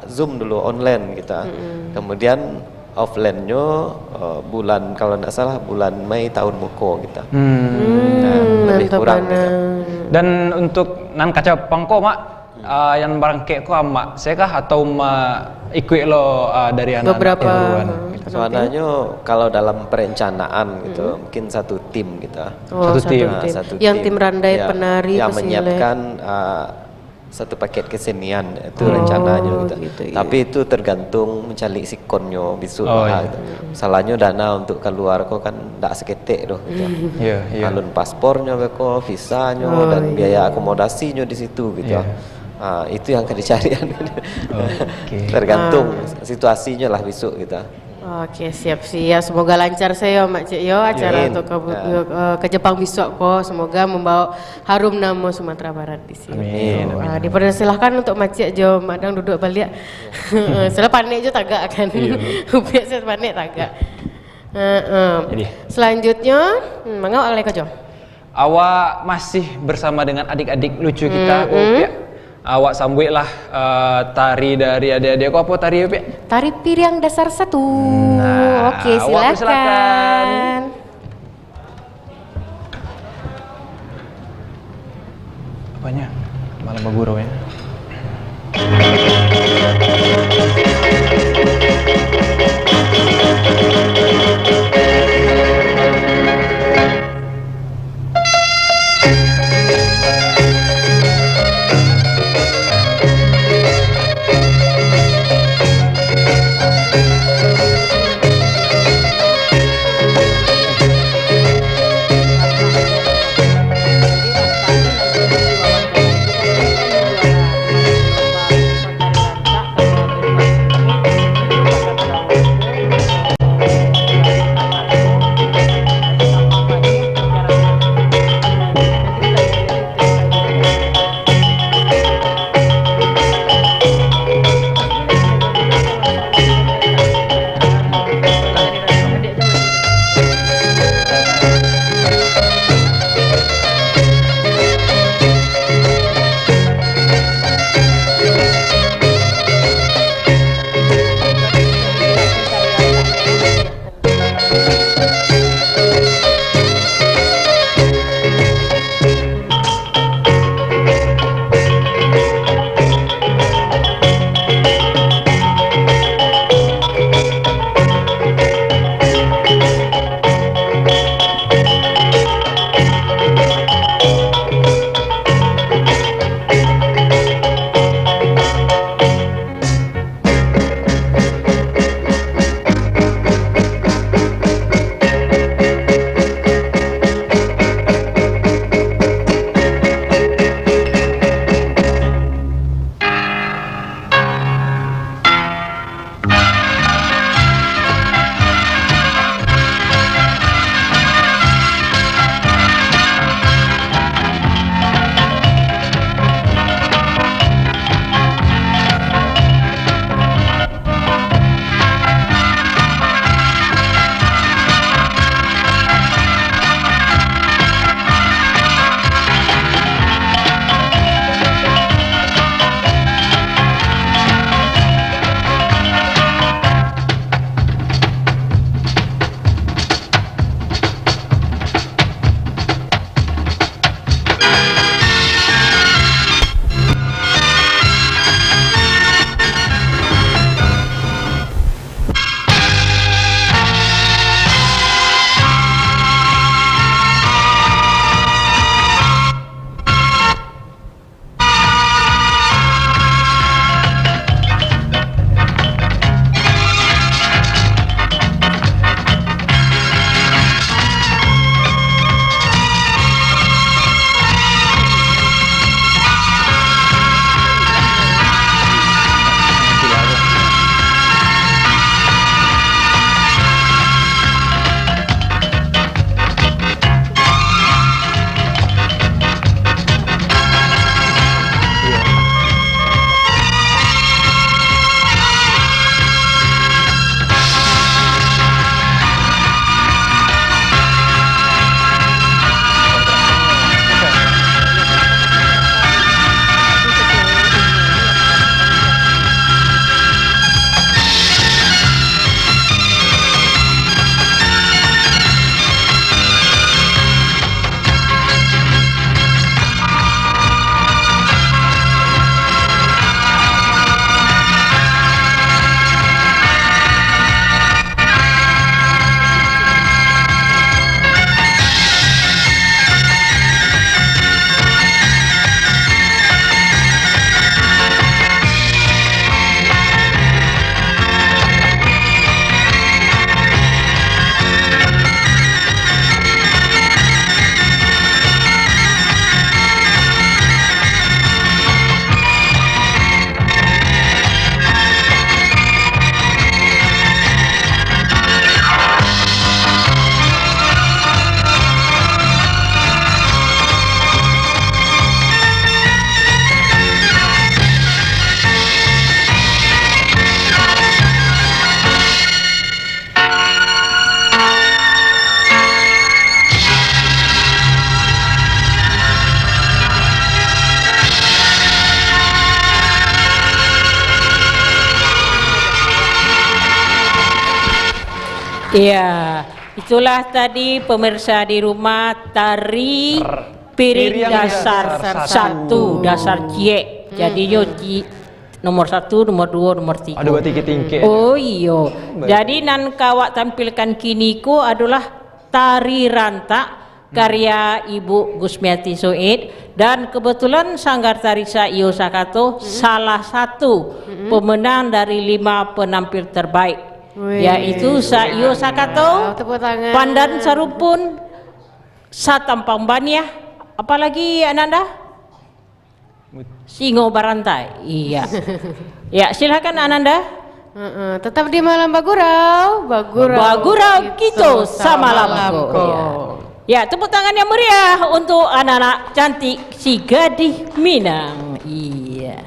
Zoom dulu online gitu. Kemudian offline-nya bulan kalau tidak salah bulan Mei tahun muko gitu. Lebih mantap kurang banget. gitu. Dan untuk nan kaca pangko mak yang barangke ko amak saya kah atau ma ikut lo dari anak Beberapa Soalnya kalau dalam perencanaan gitu mungkin satu tim gitu. Satu tim. Satu Yang tim randai ya, penari yang pesilek. menyiapkan satu paket kesenian itu rencananya gitu. gitu, iya. Tapi itu tergantung mencari sikonnya besok Iya. gitu. Salahnya dana untuk keluar kok kan tidak seketik doh gitu. Iya, iya. Alun paspornya beko, visanya dan biaya akomodasinya di situ gitu. Iya. Itu yang akan dicari. Oke. Tergantung situasinya lah besok gitu. Oke, siap-siap. Semoga lancar saya Mak Cik yo acara Amin. untuk ke Jepang besok kok. Semoga membawa harum nama Sumatera Barat di sini. Amin, So, amin. dipersilahkan untuk Mak Cik jo madang duduk balik. Soalnya panik jo tagak kan. Biasa panik tagak. Jadi. Selanjutnya, mangga oleh kau jo. Awak masih bersama dengan adik-adik lucu kita kok Pia. Awak sambut lah tari dari adik-adik kok apa tari ya Pia? Tari Piring Dasar 1. Nah, Oke, awak silakan. silakan. Apanya? Malam Baguro ya. Iya, itulah tadi pemirsa di rumah tari piring dasar satu, dasar cie. Jadi nomor 1, nomor 2, nomor 3. Ada buat tinggi-tinggi. Oh iyo. Jadi nan kawak tampilkan kini ku adalah tari rantak karya Ibu Gusmiati Soid, dan kebetulan Sanggar Tari Saio Sakato salah satu pemenang dari 5 penampil terbaik, yaitu Saio Sakato, Pandan Sarupun, Satampang Baniah, apalagi Ananda? Singo Barantai. Iya. Ya, silakan Ananda. Tetap di Malam Bagurau. Bagurau kita sama lamko. Ya, tepuk tangan yang meriah untuk anak-anak cantik si Gadih Minang. Iya.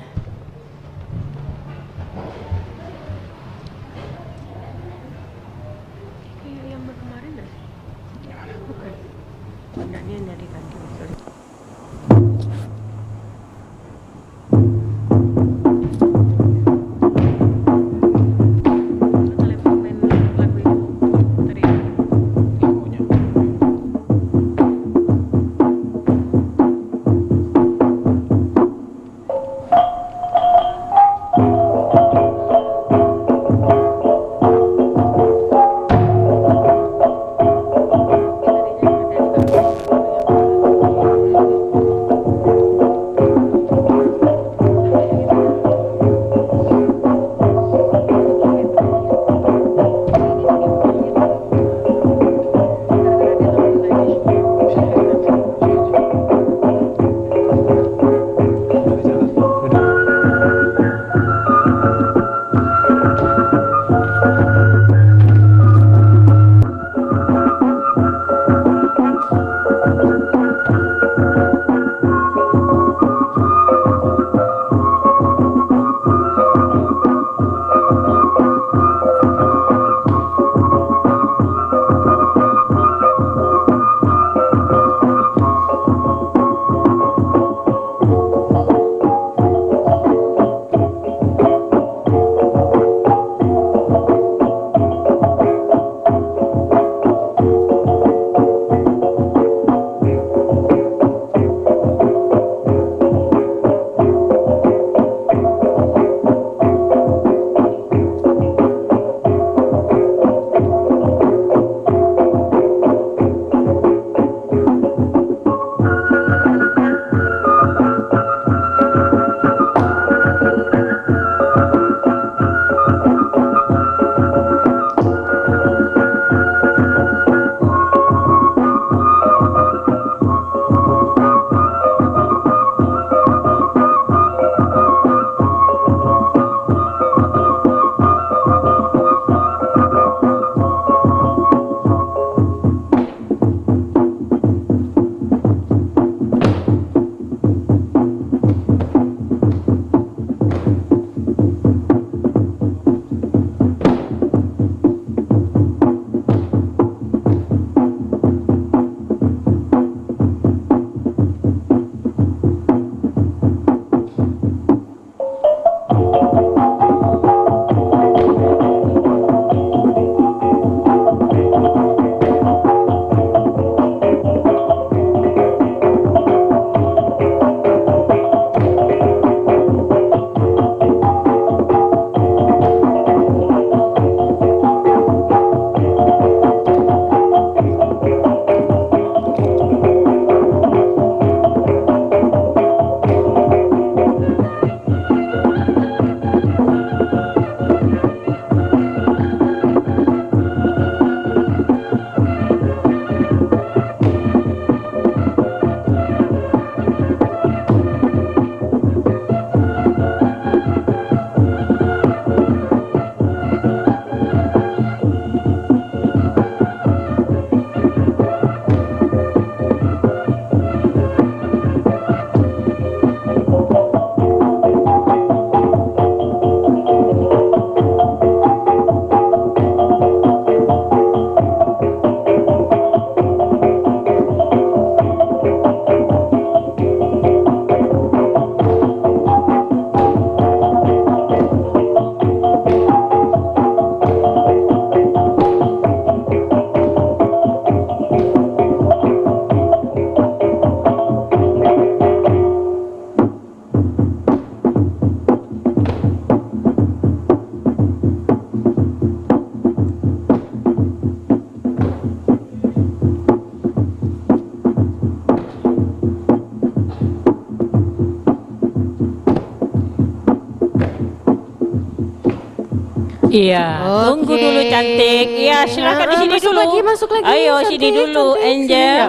Iya, tunggu Oke. dulu cantik. Iya, silakan di sini Masuk dulu. lagi, masuk lagi. Ayo Cantik, sini dulu, cantik. Angel.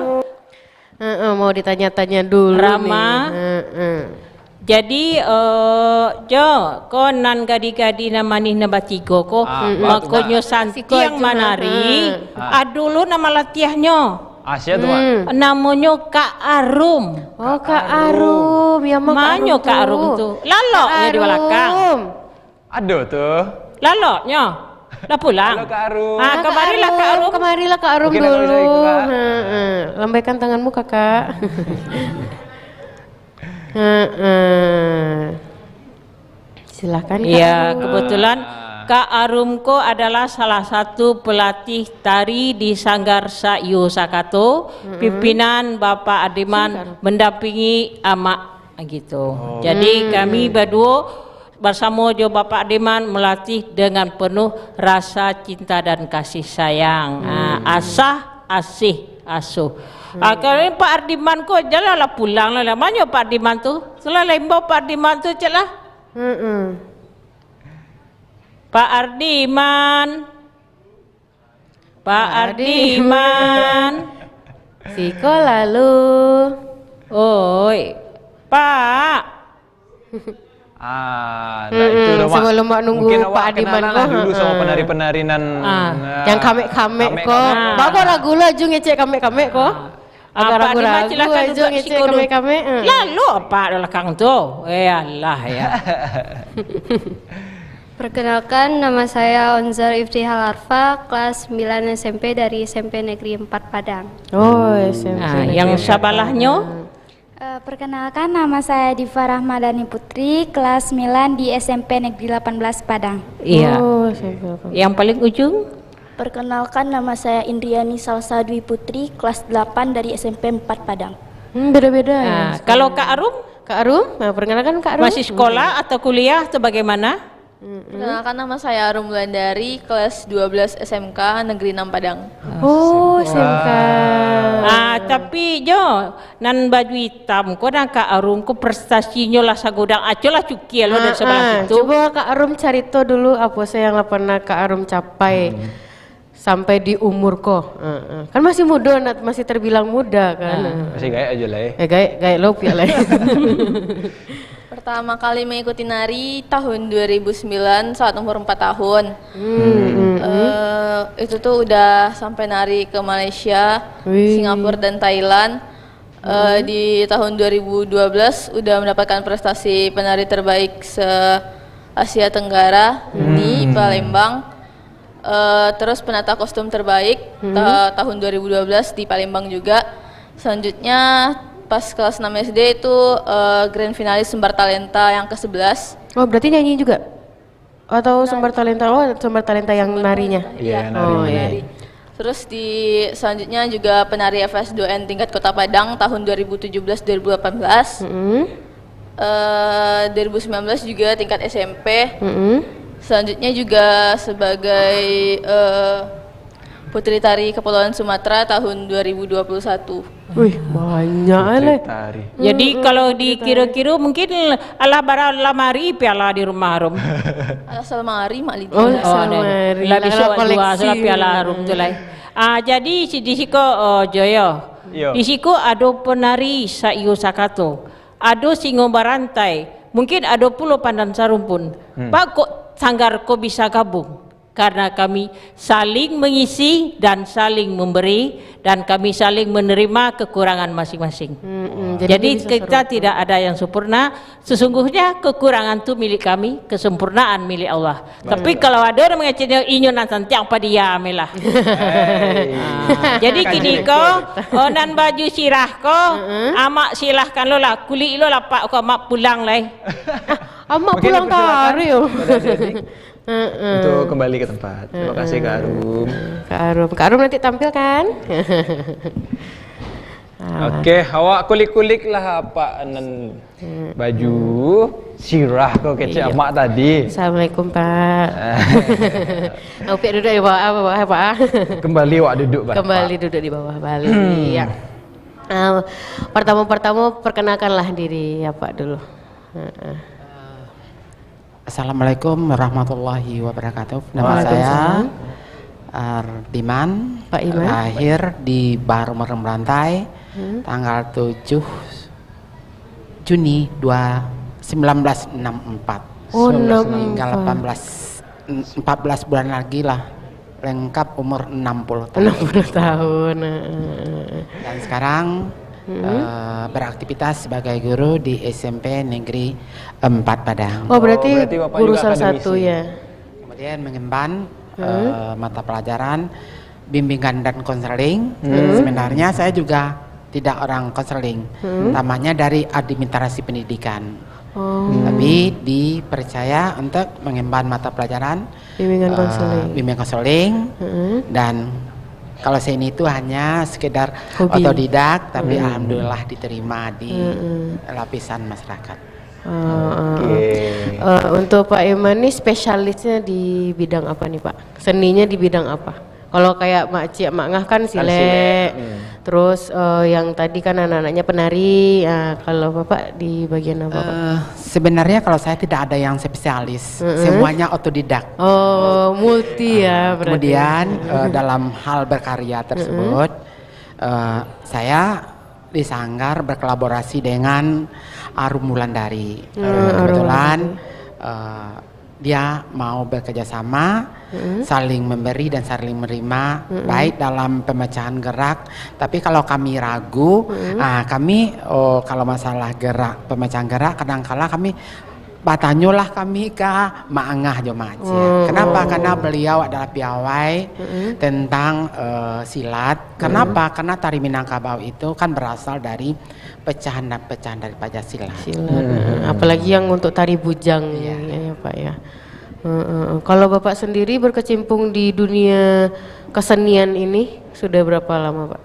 Sini, mau ditanya-tanya dulu Rama. nih. Jadi jo konan gadi-gadi na manih na batigo ko makonyo santi Siko yang aja, manari adulu nama latihannya Asia tuh, Mak. namanya Kak Arum. Oh, Kak Arum, ya mau Manyo Kak Arum tuh laloknya di belakang. Aduh tuh. Laloknya lah pulang. Halo Kak Arum. Ah, kemarilah Kak Arum. Kemarilah Kak Arum Mungkin aku dulu. bisa ikut, Kak. Lambaikan tanganmu kakak. Silakan Kak Iya, Arum. kebetulan Kak Arumko adalah salah satu pelatih tari di Sanggar Sayu Sakato, pimpinan Bapak Adiman mendampingi Amak gitu. Jadi kami berdua bersama jo Bapak Adiman melatih dengan penuh rasa cinta dan kasih sayang. Asah, asih, asuh. Kalau Pak Ardiman ko jalanlah pulang lah. Mana Pak Ardiman tu? Selalu imbau Pak Ardiman tu celah. Pak Ardiman. Pak Ardiman. Siko lalu. Oi. Pak. Nah itu udah, Mak. Sebelum Mak nunggu Mungkin Pak awak Adiman kenalan lah kok, dulu sama penari-penari nan Yang kamek-kamek kok. Bagus ragu lah ju ngecek kamek-kamek kok. Agak Pak Adiman ragu-ragu silakan aja duduk ngecek siku dulu. kamek-kamek. Lalu apa belakang tu? Allah ya. Perkenalkan, nama saya Onzar Iftihal Arfa, kelas 9 SMP dari SMP Negeri 4 Padang. Oh, SMP. Yang sabelahnya Perkenalkan, nama saya Diva Rahmadani Putri, kelas 9 di SMP Negeri 18 Padang. iya. Oh, SMP. Yang paling ujung Perkenalkan, nama saya Indriani Salsa Dwi Putri, kelas 8 dari SMP 4 Padang. Beda-beda ya. kalau Kak Arum Kak Arum, nah, perkenalkan Kak Arum. masih sekolah atau kuliah atau bagaimana? Perkenalkan, nama saya Arum Wulandari, kelas 12 SMK Negeri 6 Padang. Oh, SMK. Tapi Jo, nan baju hitam ko dan Kak Arum ko prestasinya lah sagudang aco lah cuki lo dari sebelah situ. Coba Kak Arum cerita dulu apa sih yang pernah Kak Arum capai sampai di umur ko. Kan masih muda, masih terbilang muda kan. Masih gaya aja lah ya. Gaya lo pia lah. Pertama kali mengikuti nari tahun 2009 saat umur 4 tahun. Itu tuh udah sampai nari ke Malaysia, Singapura dan Thailand. Di tahun 2012 udah mendapatkan prestasi penari terbaik se-Asia Tenggara di Palembang. Terus penata kostum terbaik tahun 2012 di Palembang juga. Selanjutnya pas kelas 6 SD itu grand finalis Sumber Talenta yang ke-11. Oh, berarti nyanyi juga? Atau Sumber Talenta? Oh, Sumber Talenta yang narinya. Iya, Penari. Terus selanjutnya juga penari FS2N tingkat Kota Padang tahun 2017-2018. 2019 juga tingkat SMP. Selanjutnya juga sebagai Putri Tari Kepulauan Sumatera tahun 2021. Wih, banyak lah. Jadi kalau dikira-kira mungkin Allah bara lamari piala di rumah Arum. Asal mari Mak Lidi. Lah bisa dua salah piala Arum tu lah. Jadi di siku Joyo. Di siku ada penari Sayu Sakato. Ada singo barantai. Mungkin ada pulau Pandan Sarum pun. Pak kok sanggar kok bisa gabung? Karena kami saling mengisi dan saling memberi dan kami saling menerima kekurangan masing-masing. Jadi kita tidak ada yang sempurna. Sesungguhnya kekurangan itu milik kami, kesempurnaan milik Allah. Tapi kalau ada orang mengatakan inyo nanti tiang padia melah. Jadi kini ko nan baju sirah ko amak silahkan lo lah kulit lo lah pak ko amak pulang lah. Amak pulang tari yo. Untuk kembali ke tempat. Terima kasih Kak Arum. Kak Arum nanti tampil kan? Oke, awak kulik-kulik lah apa nan baju sirah kau kecil amak tadi. Assalamualaikum Pak. Opik duduk di bawah Pak. Kembali awak duduk Pak. Kembali duduk di bawah Bali. Ya. Pertama perkenalkanlah diri ya Pak dulu. Assalamualaikum warahmatullahi wabarakatuh. Nama saya Diman, Pak Iman. lahir di Baru Merantai, tanggal 7 Juni 1964. Oh, Tinggal 14 bulan lagi lah, lengkap umur 60 tahun. 60 tahun. Dan sekarang beraktivitas sebagai guru di SMP Negeri 4 Padang. Oh, berarti Bapak guru juga salah satu akademisi. ya. Kemudian mengemban mata pelajaran bimbingan dan konseling. Sebenarnya saya juga tidak orang konseling, utamanya dari administrasi pendidikan. Tapi dipercaya untuk mengemban mata pelajaran Bimbingan konseling. bimbingan konseling dan kalau saya ini itu hanya sekedar Hobi. otodidak, tapi alhamdulillah diterima di lapisan masyarakat. Untuk Pak Iman nih spesialisnya di bidang apa nih Pak? Seninya di bidang apa? Kalau kayak Mak Cia, Mak Ngah kan silek, terus yang tadi kan anak-anaknya penari. Kalau Bapak di bagian apa Pak? Sebenarnya kalau saya tidak ada yang spesialis, semuanya otodidak. Oh, multi ya berarti. Kemudian dalam hal berkarya tersebut, saya di Sanggar berkolaborasi dengan Arum Wulandari. Kebetulan dia mau bekerja sama, saling memberi dan saling menerima, baik dalam pemecahan gerak. Tapi kalau kami ragu, kami kalau masalah gerak, pemecahan gerak, kadang-kala kami batanyolah kami ke Mak Angah Jo Mak Cia. Kenapa? Karena beliau adalah piawai tentang silat. Kenapa? Karena tari Minangkabau itu kan berasal dari pecahan dari Pancasila. Apalagi yang untuk tari bujang ya Pak ya. Kalau Bapak sendiri berkecimpung di dunia kesenian ini sudah berapa lama Pak?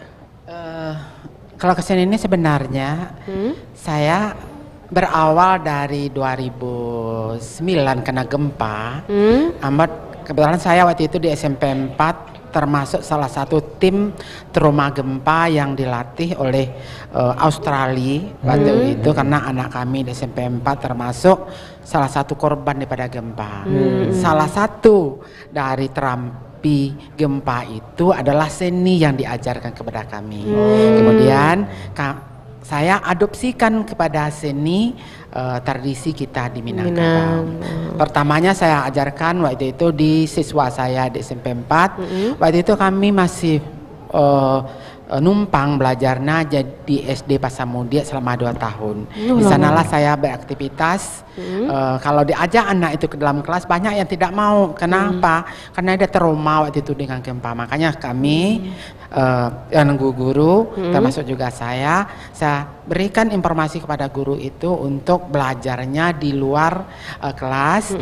Kalau kesenian ini sebenarnya saya berawal dari 2009 kena gempa. Kebetulan saya waktu itu di SMP 4 termasuk salah satu tim trauma gempa yang dilatih oleh Australia waktu itu, karena anak kami di SMP 4 termasuk salah satu korban daripada gempa. Salah satu dari terapi gempa itu adalah seni yang diajarkan kepada kami. Kemudian saya adopsikan kepada seni tradisi kita di Minangkabau. Pertamanya saya ajarkan waktu itu di siswa saya di SMP 4. Waktu itu kami masih numpang belajarnya jadi SD Pasamudi selama 2 tahun. Di sanalah saya beraktivitas. Kalau diajak anak itu ke dalam kelas, banyak yang tidak mau. Kenapa? Karena dia trauma waktu itu dengan gempa. Makanya kami yang guru termasuk juga saya berikan informasi kepada guru itu untuk belajarnya di luar kelas.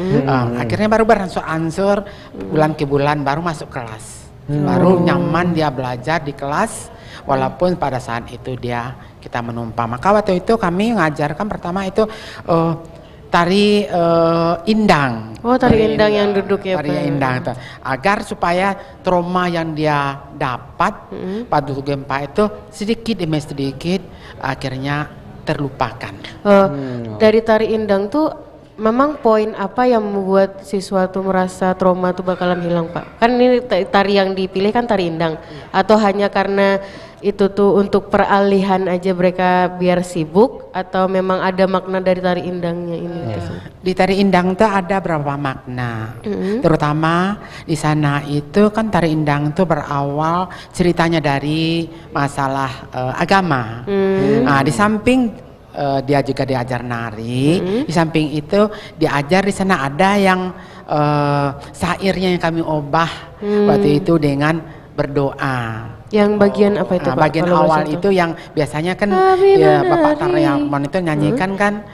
Akhirnya baru beransur-ansur bulan ke bulan baru masuk kelas. Baru nyaman dia belajar di kelas, walaupun pada saat itu kita menumpang. Maka waktu itu kami mengajarkan pertama itu tari indang. Oh, tari indang yang duduk ya Tari Pak. indang itu. Agar supaya trauma yang dia dapat pada gempa itu sedikit demi sedikit akhirnya terlupakan. Dari tari indang tuh memang poin apa yang membuat siswa tuh merasa trauma tuh bakalan hilang Pak? Kan ini tari yang dipilih kan tari indang, atau hanya karena itu tuh untuk peralihan aja mereka biar sibuk, atau memang ada makna dari tari indangnya ini? Di tari indang tuh ada berapa makna, terutama di sana itu kan tari indang tuh berawal ceritanya dari masalah agama. Nah, di samping dia juga diajar nari, di samping itu diajar di sana ada yang syairnya yang kami ubah waktu itu dengan berdoa. Yang bagian apa itu Pak? Bagian Kalau awal bahasa itu yang biasanya kan ya, Bapak Taryawan itu nyanyikan kan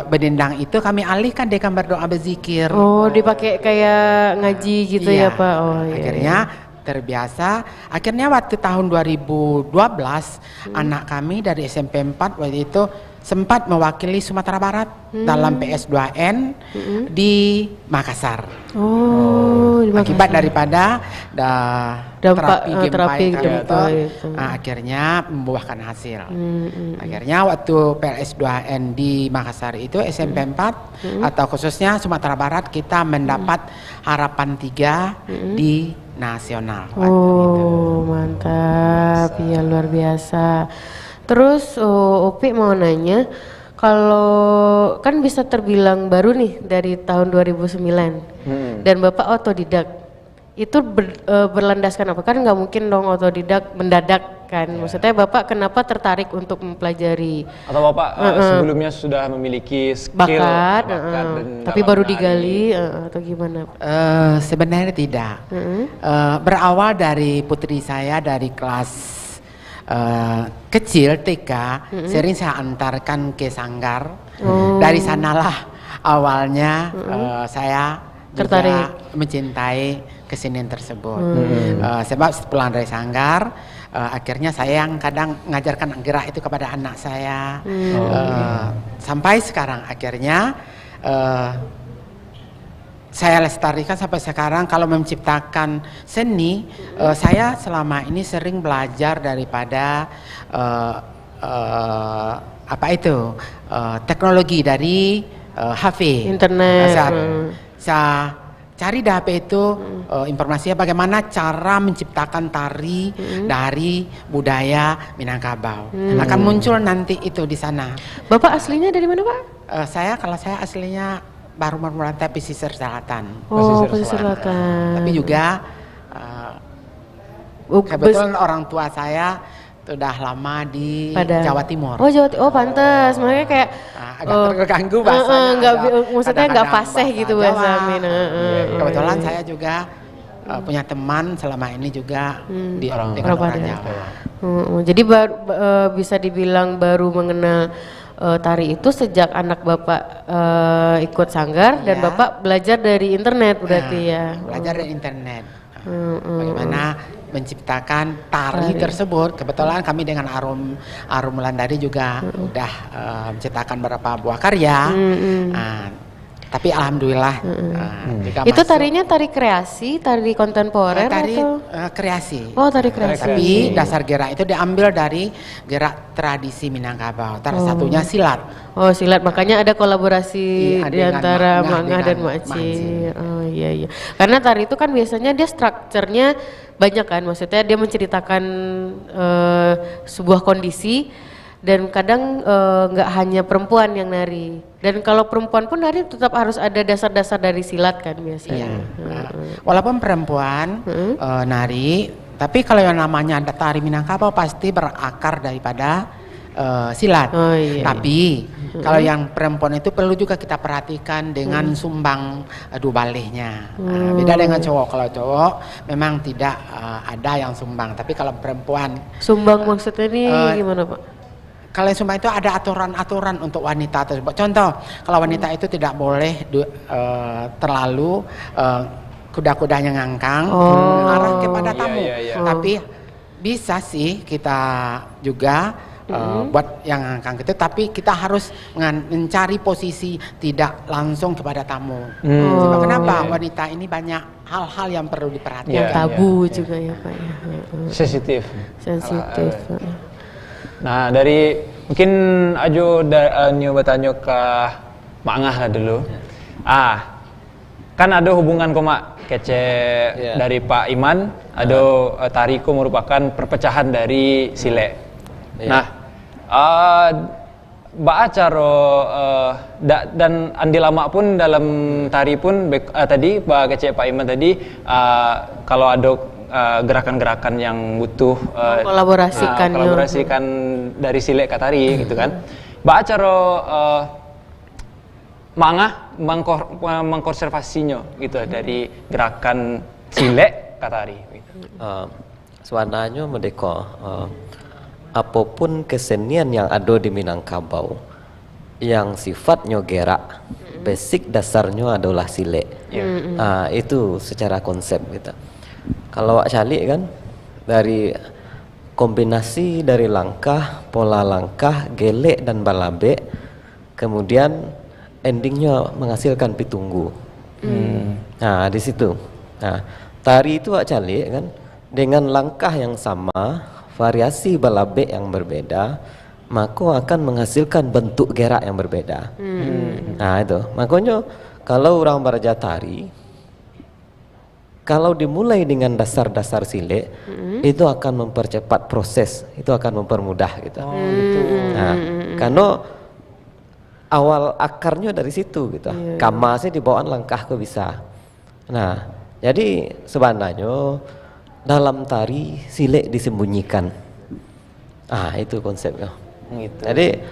berdendang itu kami alihkan dengan berdoa berzikir. Oh, dipakai kayak ngaji gitu ya Pak? Oh, iya. Akhirnya terbiasa. Akhirnya waktu tahun 2012 anak kami dari SMP 4 waktu itu sempat mewakili Sumatera Barat dalam PS2N di Makassar. Akibat daripada terapi gempa itu, akhirnya membuahkan hasil. Akhirnya waktu PS2N di Makassar itu SMP 4 atau khususnya Sumatera Barat kita mendapat harapan 3 di nasional. Mantap, ya luar biasa. Terus Upi mau nanya, kalau kan bisa terbilang baru nih dari tahun 2009 dan Bapak otodidak, itu berlandaskan apa? Kan nggak mungkin dong otodidak mendadak kan, maksudnya Bapak kenapa tertarik untuk mempelajari? Atau Bapak sebelumnya sudah memiliki skill, bakat tapi baru digali atau gimana? Sebenarnya tidak. Berawal dari putri saya dari kelas kecil TK, sering saya antarkan ke sanggar. Dari sanalah awalnya saya tertarik mencintai kesenian tersebut. Sebab setelah dari sanggar, akhirnya saya yang kadang mengajarkan gerak itu kepada anak saya. Sampai sekarang akhirnya saya lestarikan sampai sekarang. Kalau menciptakan seni, saya selama ini sering belajar daripada teknologi dari HP, internet. Saya cari di HP itu informasinya bagaimana cara menciptakan tari dari budaya Minangkabau. Akan muncul nanti itu di sana. Bapak aslinya dari mana, Pak? Kalau saya aslinya baru merantau pesisir selatan. Pesisir selatan. Tapi juga kebetulan orang tua saya sudah lama di Jawa Timur. Jawa Timur. Pantas. Makanya kayak agak terganggu bahasanya. Maksudnya nggak fasih gitu bahasa Mina. Kebetulan saya juga punya teman selama ini juga di orang Jawa. Jadi bisa dibilang baru mengenal tari itu sejak anak Bapak ikut sanggar dan Bapak belajar dari internet berarti ya. Belajar dari internet. Bagaimana menciptakan tari tersebut. Kebetulan kami dengan Arum Landari juga udah menciptakan beberapa buah karya. Tapi alhamdulillah itu tarinya tari kreasi, tari kontemporer atau kreasi. Tari kreasi. Tapi dasar gerak itu diambil dari gerak tradisi Minangkabau. Salah satunya silat. Silat, makanya ada kolaborasi di antara Mangah dan Makci. Iya. Karena tari itu kan biasanya dia strukturnya banyak kan, maksudnya dia menceritakan sebuah kondisi. Dan kadang nggak hanya perempuan yang nari. Dan kalau perempuan pun nari tetap harus ada dasar-dasar dari silat kan biasanya. Walaupun perempuan nari, tapi kalau yang namanya tari Minangkabau pasti berakar daripada silat. Tapi kalau yang perempuan itu perlu juga kita perhatikan dengan sumbang dubalihnya. Beda dengan cowok. Kalau cowok memang tidak ada yang sumbang. Tapi kalau perempuan sumbang maksudnya ini gimana, Pak? Kalau yang sumbang itu ada aturan-aturan untuk wanita tersebut. Contoh, kalau wanita itu tidak boleh terlalu kuda-kudanya ngangkang arah kepada tamu. Tapi bisa sih kita juga buat yang ngangkang itu, tapi kita harus mencari posisi tidak langsung kepada tamu. Sebab kenapa? Wanita ini banyak hal-hal yang perlu diperhatikan. Tabu juga ya, Pak. Sensitif. Nah, dari mungkin Ajo nyoba tanya ke Mak Ngah lah dulu. Kan ada hubungan kok Mak kece dari Pak Iman, ada Tariko merupakan perpecahan dari Sile. Nah, acara dan andi lama pun dalam tari pun tadi Pak kece Pak Iman tadi kalau ada gerakan-gerakan yang butuh kolaborasikan dari Sile ke tari gitu kan. Acara Mangah mengkonservasinya gitu dari gerakan Sile ke tari gitu. Sebenarnya Medeko, apapun kesenian yang ada di Minangkabau yang sifatnya gerak, basic dasarnya adalah Sile. Itu secara konsep gitu. Kalau Wak Calik kan dari kombinasi dari langkah, pola langkah, gelek dan balabe, kemudian endingnya menghasilkan pitunggu. Nah di situ. Nah tari itu Wak Calik kan dengan langkah yang sama, variasi balabe yang berbeda, maka akan menghasilkan bentuk gerak yang berbeda. Nah itu makanya kalau orang belajar tari, kalau dimulai dengan dasar-dasar silek, itu akan mempercepat proses, itu akan mempermudah gitu. Nah, karena awal akarnya dari situ gitu. Kama sih dibawaan langkah ke bisa. Nah, jadi sebenarnya dalam tari silek disembunyikan. Ah, itu konsepnya. Gitu. Jadi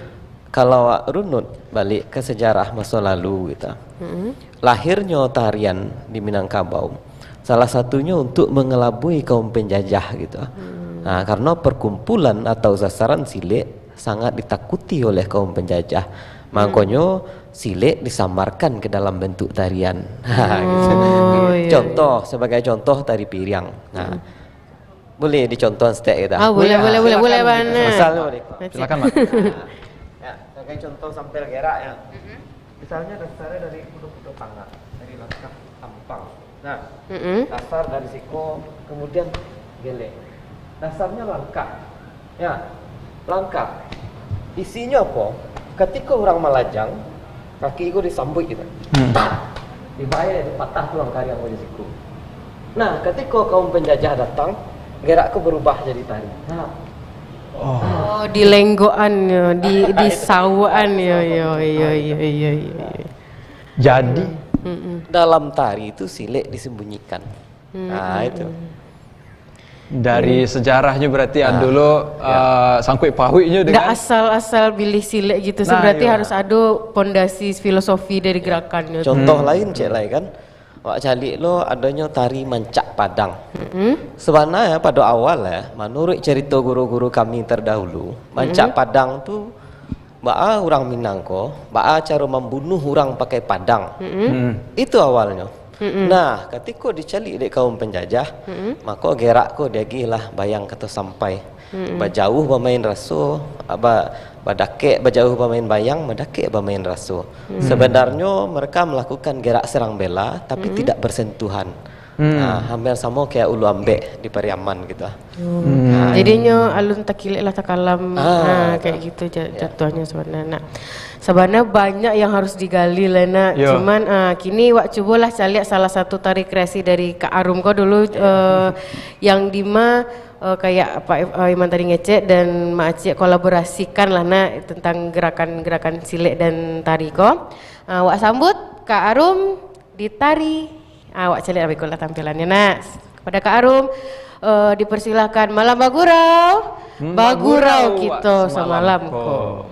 kalau runut balik ke sejarah masa lalu gitu. Lahirnya tarian di Minangkabau salah satunya untuk mengelabui kaum penjajah gitu. Nah, karena perkumpulan atau sasaran silek sangat ditakuti oleh kaum penjajah. Makanya silek disamarkan ke dalam bentuk tarian. Gitu. Contoh sebagai contoh tari piring. Nah, boleh dicontoh stek kita. Boleh Misalnya boleh. Silakan, Mak. Ya, sebagai contoh sampel gerak ya. Misalnya dasarnya dari kudu-kudu pangga, dari langkah tampang. Nah, dasar dari siko, kemudian gelek. Dasarnya langkah. Ya, langkah. Isinya apa? Ketika orang melajang, kaki itu disambut gitu. Dibayar itu patah tulang kari yang di siku. Nah, ketika kaum penjajah datang, gerakku berubah jadi tari. Nah, di lenggoan ya, di sawaan ya. Jadi dalam tari itu silek disembunyikan. Nah, itu. Dari sejarahnya berarti dulu sangkut pahuinya Nggak dengan asal-asal pilih silek gitu. Berarti harus ada pondasi filosofi dari gerakannya. Contoh lain cek lain kan, Wak Calik lo adanya tari mancak padang. Sebenarnya pada awal ya, menurut cerita guru-guru kami terdahulu, mancak padang tuh ba'a orang Minang ko, ba'a cara membunuh orang pakai padang. Itu awalnya. Nah, ketika dicalik di kaum penjajah, maka gerak ko dia gilah bayang kata sampai. Bajauh bermain raso, badake bajauh bermain bayang, badake bermain raso. Sebenarnya mereka melakukan gerak serang bela tapi tidak bersentuhan. Nah, hampir sama kayak ulu ambek di Pariaman gitu. Jadinya alun takilek lah takalam, kayak gitu jatuhnya sebenarnya. Nah, sebenarnya banyak yang harus digali lah nak. Cuman kini wak cobalah cari salah satu tari kreasi dari Kak Arum kau dulu yang Dima kayak Pak Iman tadi ngecek dan Mak Acik kolaborasikan lah nak tentang gerakan-gerakan silek dan tari kau. Wak sambut Kak Arum di tari. Wak cari lebih lah tampilannya nak. Kepada Kak Arum dipersilahkan malam bagurau. Bagurau kita semalam kok.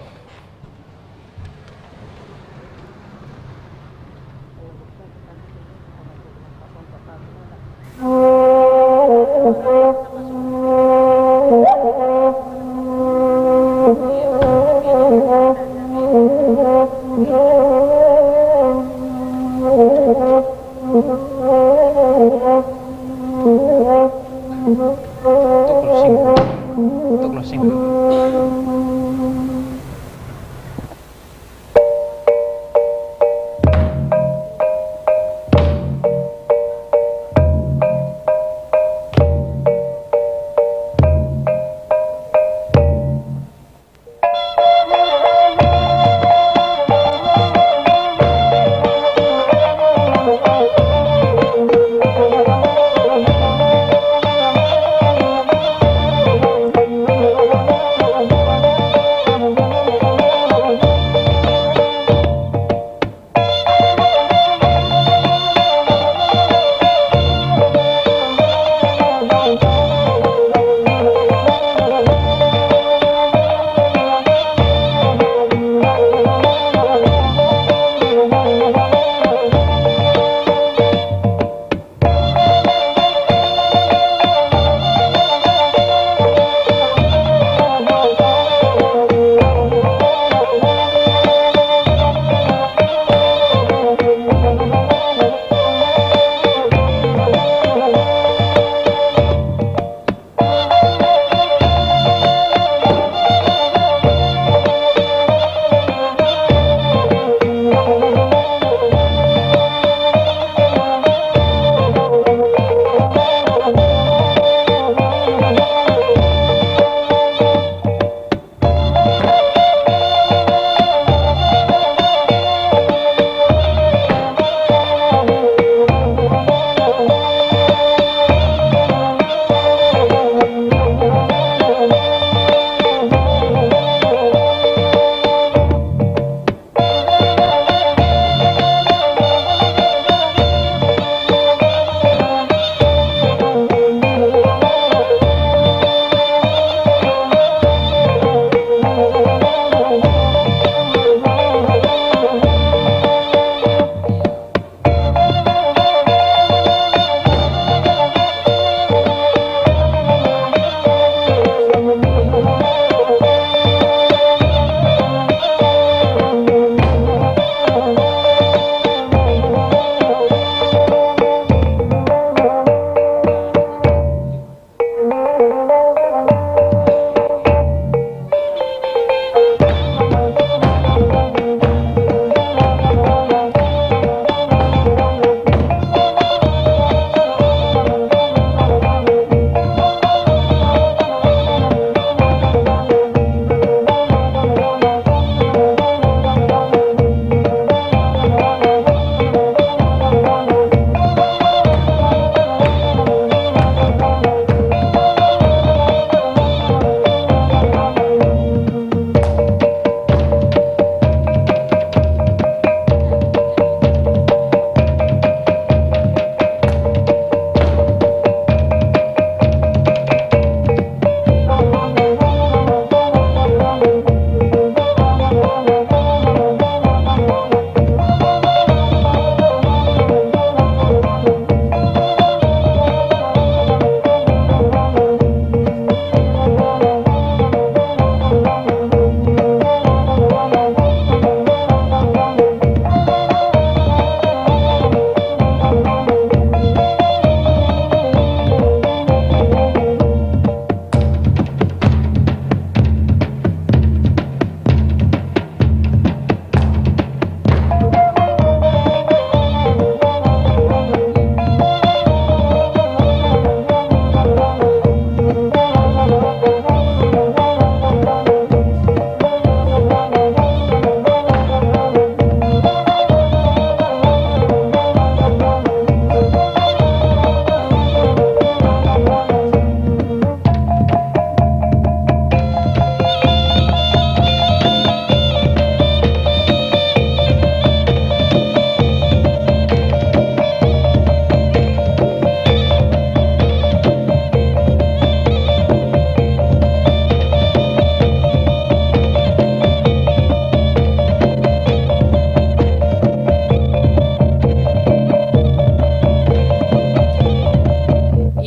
Untuk closing dulu.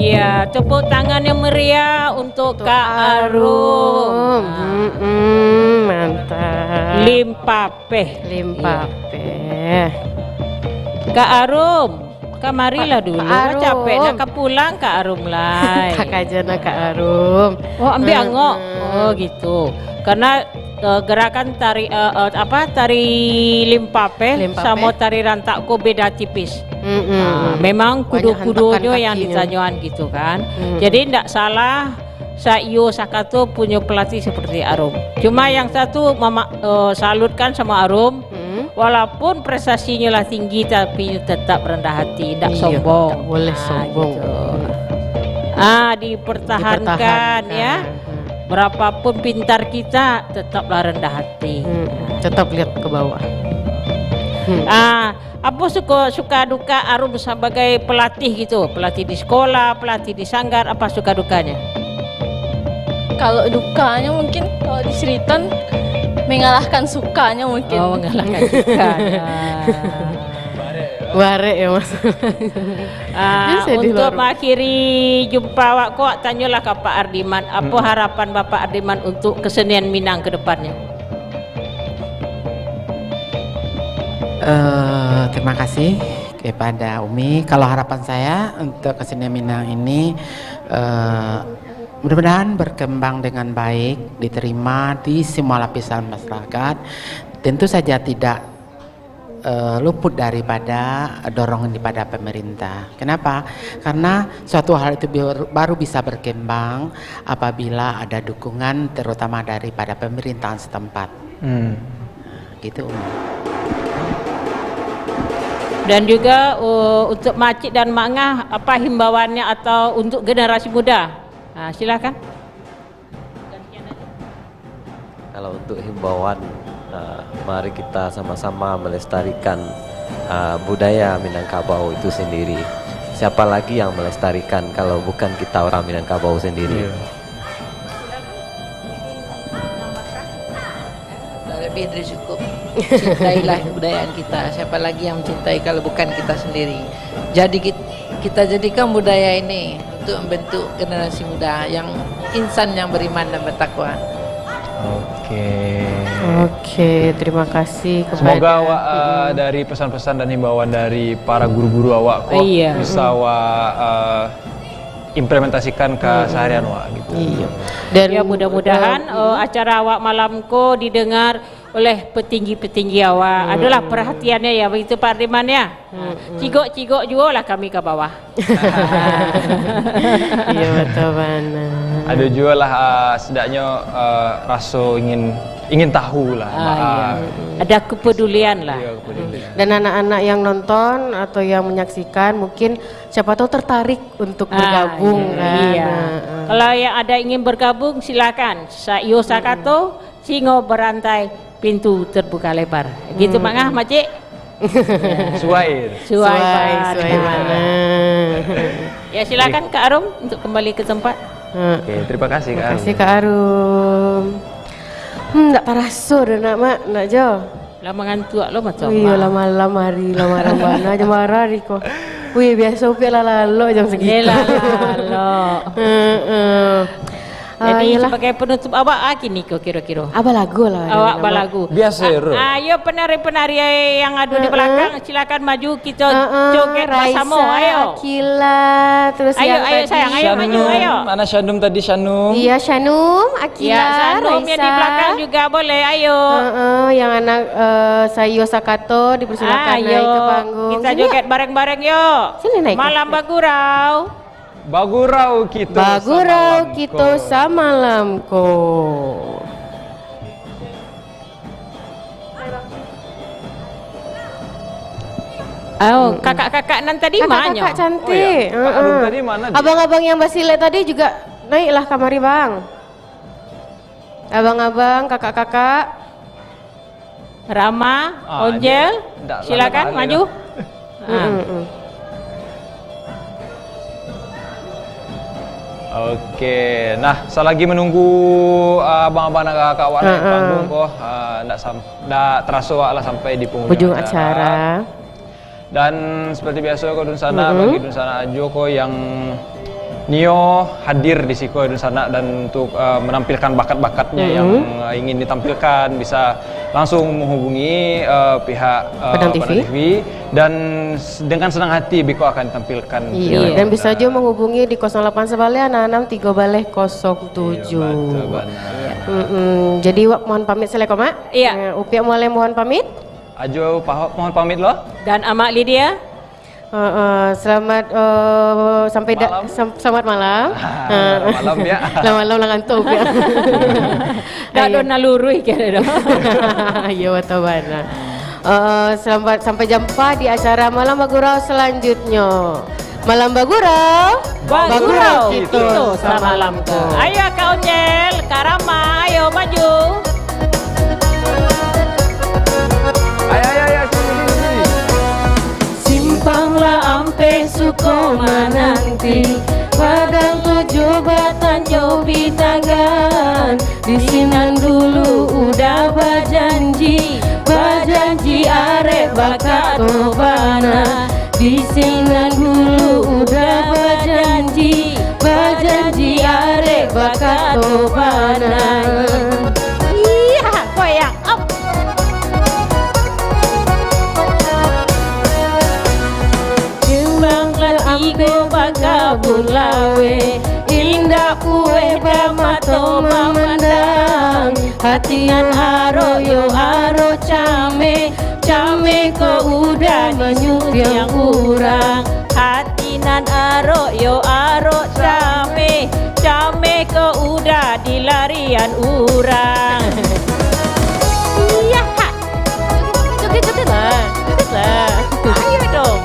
Iya, tepuk tangan yang meriah untuk Kak Arum. Mantap. Limpape. Kak Arum, kamarilah dulu. Capek nak ke pulang Kak Arum lah. Tak aja nak Kak Arum. Oh, ambil angok. Oh, gitu. Karena gerakan tari tari limpape sama tari rantakku beda tipis. Memang kudu-kudunya yang ditanyakan gitu kan. Jadi tidak salah Sayo Sakato punya pelatih seperti Arum. Cuma yang satu mama salutkan sama Arum. Walaupun prestasinya lah tinggi tapi tetap rendah hati, tidak sombong. Tak boleh sombong. Gitu. Dipertahankan ya. Berapapun pintar kita tetaplah rendah hati. Tetap lihat ke bawah. Apa suka duka Arum sebagai pelatih gitu? Pelatih di sekolah, pelatih di sanggar, apa suka dukanya? Kalau dukanya mungkin kalau di Seriton mengalahkan sukanya mungkin. Oh, mengalahkan sukanya. Warek ya mas. Untuk mengakhiri jumpa awakku, tanyalah ke Pak Ardiman, apa harapan Bapak Ardiman untuk kesenian Minang ke depannya? Terima kasih kepada Umi. Kalau harapan saya untuk kesenian Minang ini mudah-mudahan berkembang dengan baik, diterima di semua lapisan masyarakat. Tentu saja tidak luput daripada dorongan daripada pemerintah. Kenapa? Karena suatu hal itu baru bisa berkembang apabila ada dukungan terutama daripada pemerintahan setempat. Gitu. Dan juga untuk Makcik dan Mak Ngah, apa himbauannya atau untuk generasi muda? Silakan. Kalau untuk himbauan, mari kita sama-sama melestarikan budaya Minangkabau itu sendiri. Siapa lagi yang melestarikan kalau bukan kita orang Minangkabau sendiri? Lebih dari cukup. Cintailah kebudayaan kita. Siapa lagi yang mencintai kalau bukan kita sendiri? Jadi kita jadikan budaya ini untuk membentuk generasi muda yang insan yang beriman dan bertakwa. Oke, terima kasih kepada Semoga awak dari pesan-pesan dan himbauan dari para guru-guru awak kok bisa awak implementasikan ke seharian awak gitu. Dan ya mudah-mudahan acara awak malamku didengar oleh petinggi-petinggi awak. Adalah perhatiannya ya begitu Pak Ardiman ya. Cigok-cigok juga lah kami ke bawah. Iya betul benar. Ada juga lah setidaknya rasa ingin tahu lah. Ada kepedulian lah. Dan anak-anak yang nonton atau yang menyaksikan mungkin siapa tahu tertarik untuk bergabung kan. Kalau yang ada ingin bergabung silakan. Sayo Sakato, Singo berantai, pintu terbuka lebar. Gitu Mak Ngah, Makcik. Suai mana. Ya silakan Kak Arum untuk kembali ke tempat. Oke, terima kasih Kak Arum. Terima kasih Kak Arum. Tak paraso dah nak jo. Lama ngantuk lo macam. Iya lama hari lama rambana jam marah riko. Wih biasa upi lalo jam segitu. Lalo. Jadi sebagai penutup awak kini kira-kira. Apa lagu lah? Awak balagu. Biasa. Ayo penari-penari yang ada di belakang silakan maju kita joget bersama. Ayo. Akila terus ayo sayang ayo maju ayo. Mana Shanum tadi Shanum? Iya Shanum, Akila, ya, Shanum yang di belakang juga boleh ayo. Yang anak Sayo Sakato dipersilakan naik ke panggung. Kita joget bareng-bareng yuk. Sini naik. Malam Bagurau. Bagurau kita samalamko. Kakak-kakak nan tadi mana? Kakak cantik. Tadi mana? Abang-abang yang basile tadi juga naiklah kamari bang. Abang-abang, kakak-kakak. Rama, Onjel, silakan maju. Oke, nah selagi menunggu abang-abang dan kakak awak naik panggung kok, ndak terasa lah sampai di penghujung acara. Dan seperti biasa kau dun sana bagi dun sana ajo kok yang Nio hadir di Siko di sana dan untuk menampilkan bakat-bakatnya yang ingin ditampilkan, bisa langsung menghubungi pihak Padang TV dan dengan senang hati Biko akan tampilkan. Iya, dan bisa juga menghubungi di 08 Sebale 66 3 Baleh 07. Jadi wak mohon pamit selaku mak. Iya. Upiak mulai mohon pamit. Ajo mohon pamit loh. Dan Amak Lydia. Selamat sampai selamat malam. Malam ya. Selamat malam lah ngantuk ya. Dah dona lurui kira dah. Ya betul benar. Selamat sampai jumpa di acara Malam Bagurau selanjutnya. Malam Bagurau. Bagurau itu sama malam tu. Ayo Kak Onjel, Kak Rama, ayo maju. Ayo. Simpanglah ampe Sukoma nanti, Padang 7 Batan Jobi Tagan. Di sinan dulu udah berjanji arek bakat tobana. Di sinan dulu udah berjanji arek bakat tobana. Iya, koyak up. Igo baka bulawe, indah kue bamato mamandang. Hatian aro yo aro came ko udah menyupiang urang. Hatinan aro yo aro came ko udah dilarian urang. Iya, joget lah. Ayo dong.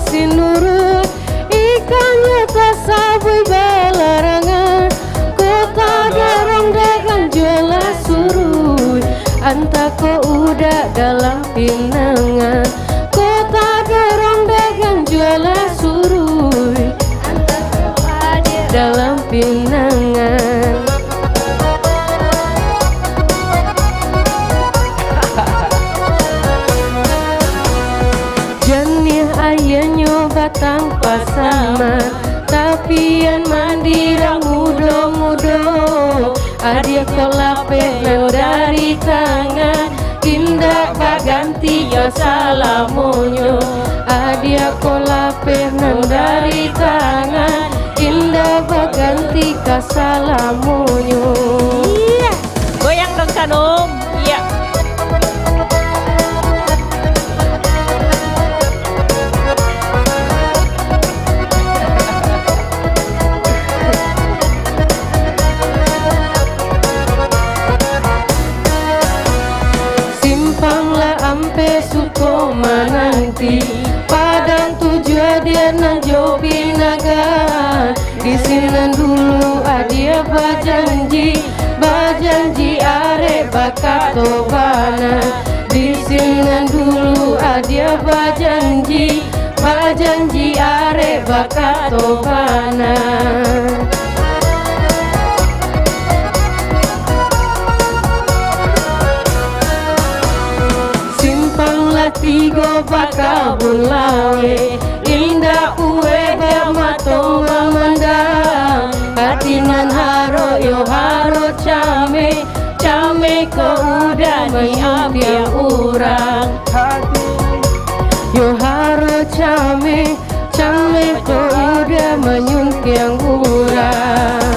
Sinurut ikannya tasabui belarangan, kota garong dagang jelas surut, anta ko udah dalam pinangan. Kota garong dagang jelas surut, anta ko ada dalam pinangan. Tanpa sama tapi yang mandirang mudo-mudo, adia kolape dari tangan, indah baganti yo salamonyo. Adia kolape dari tangan, indah baganti kasalamonyo. Iya, goyang dong Sanom. Iya. Sukoma nanti, Padang 7 dia nan Jobi Naga. Di sinan dulu adia bajanji arek bakat tobana. Di sinan dulu adia bajanji arek bakat tobana. Tigo baka bulawe, indah ue bermato mamandang. Hatinan haro yo haro came ko udah menyampiang urang. Yo haro came ko udah menyampiang urang.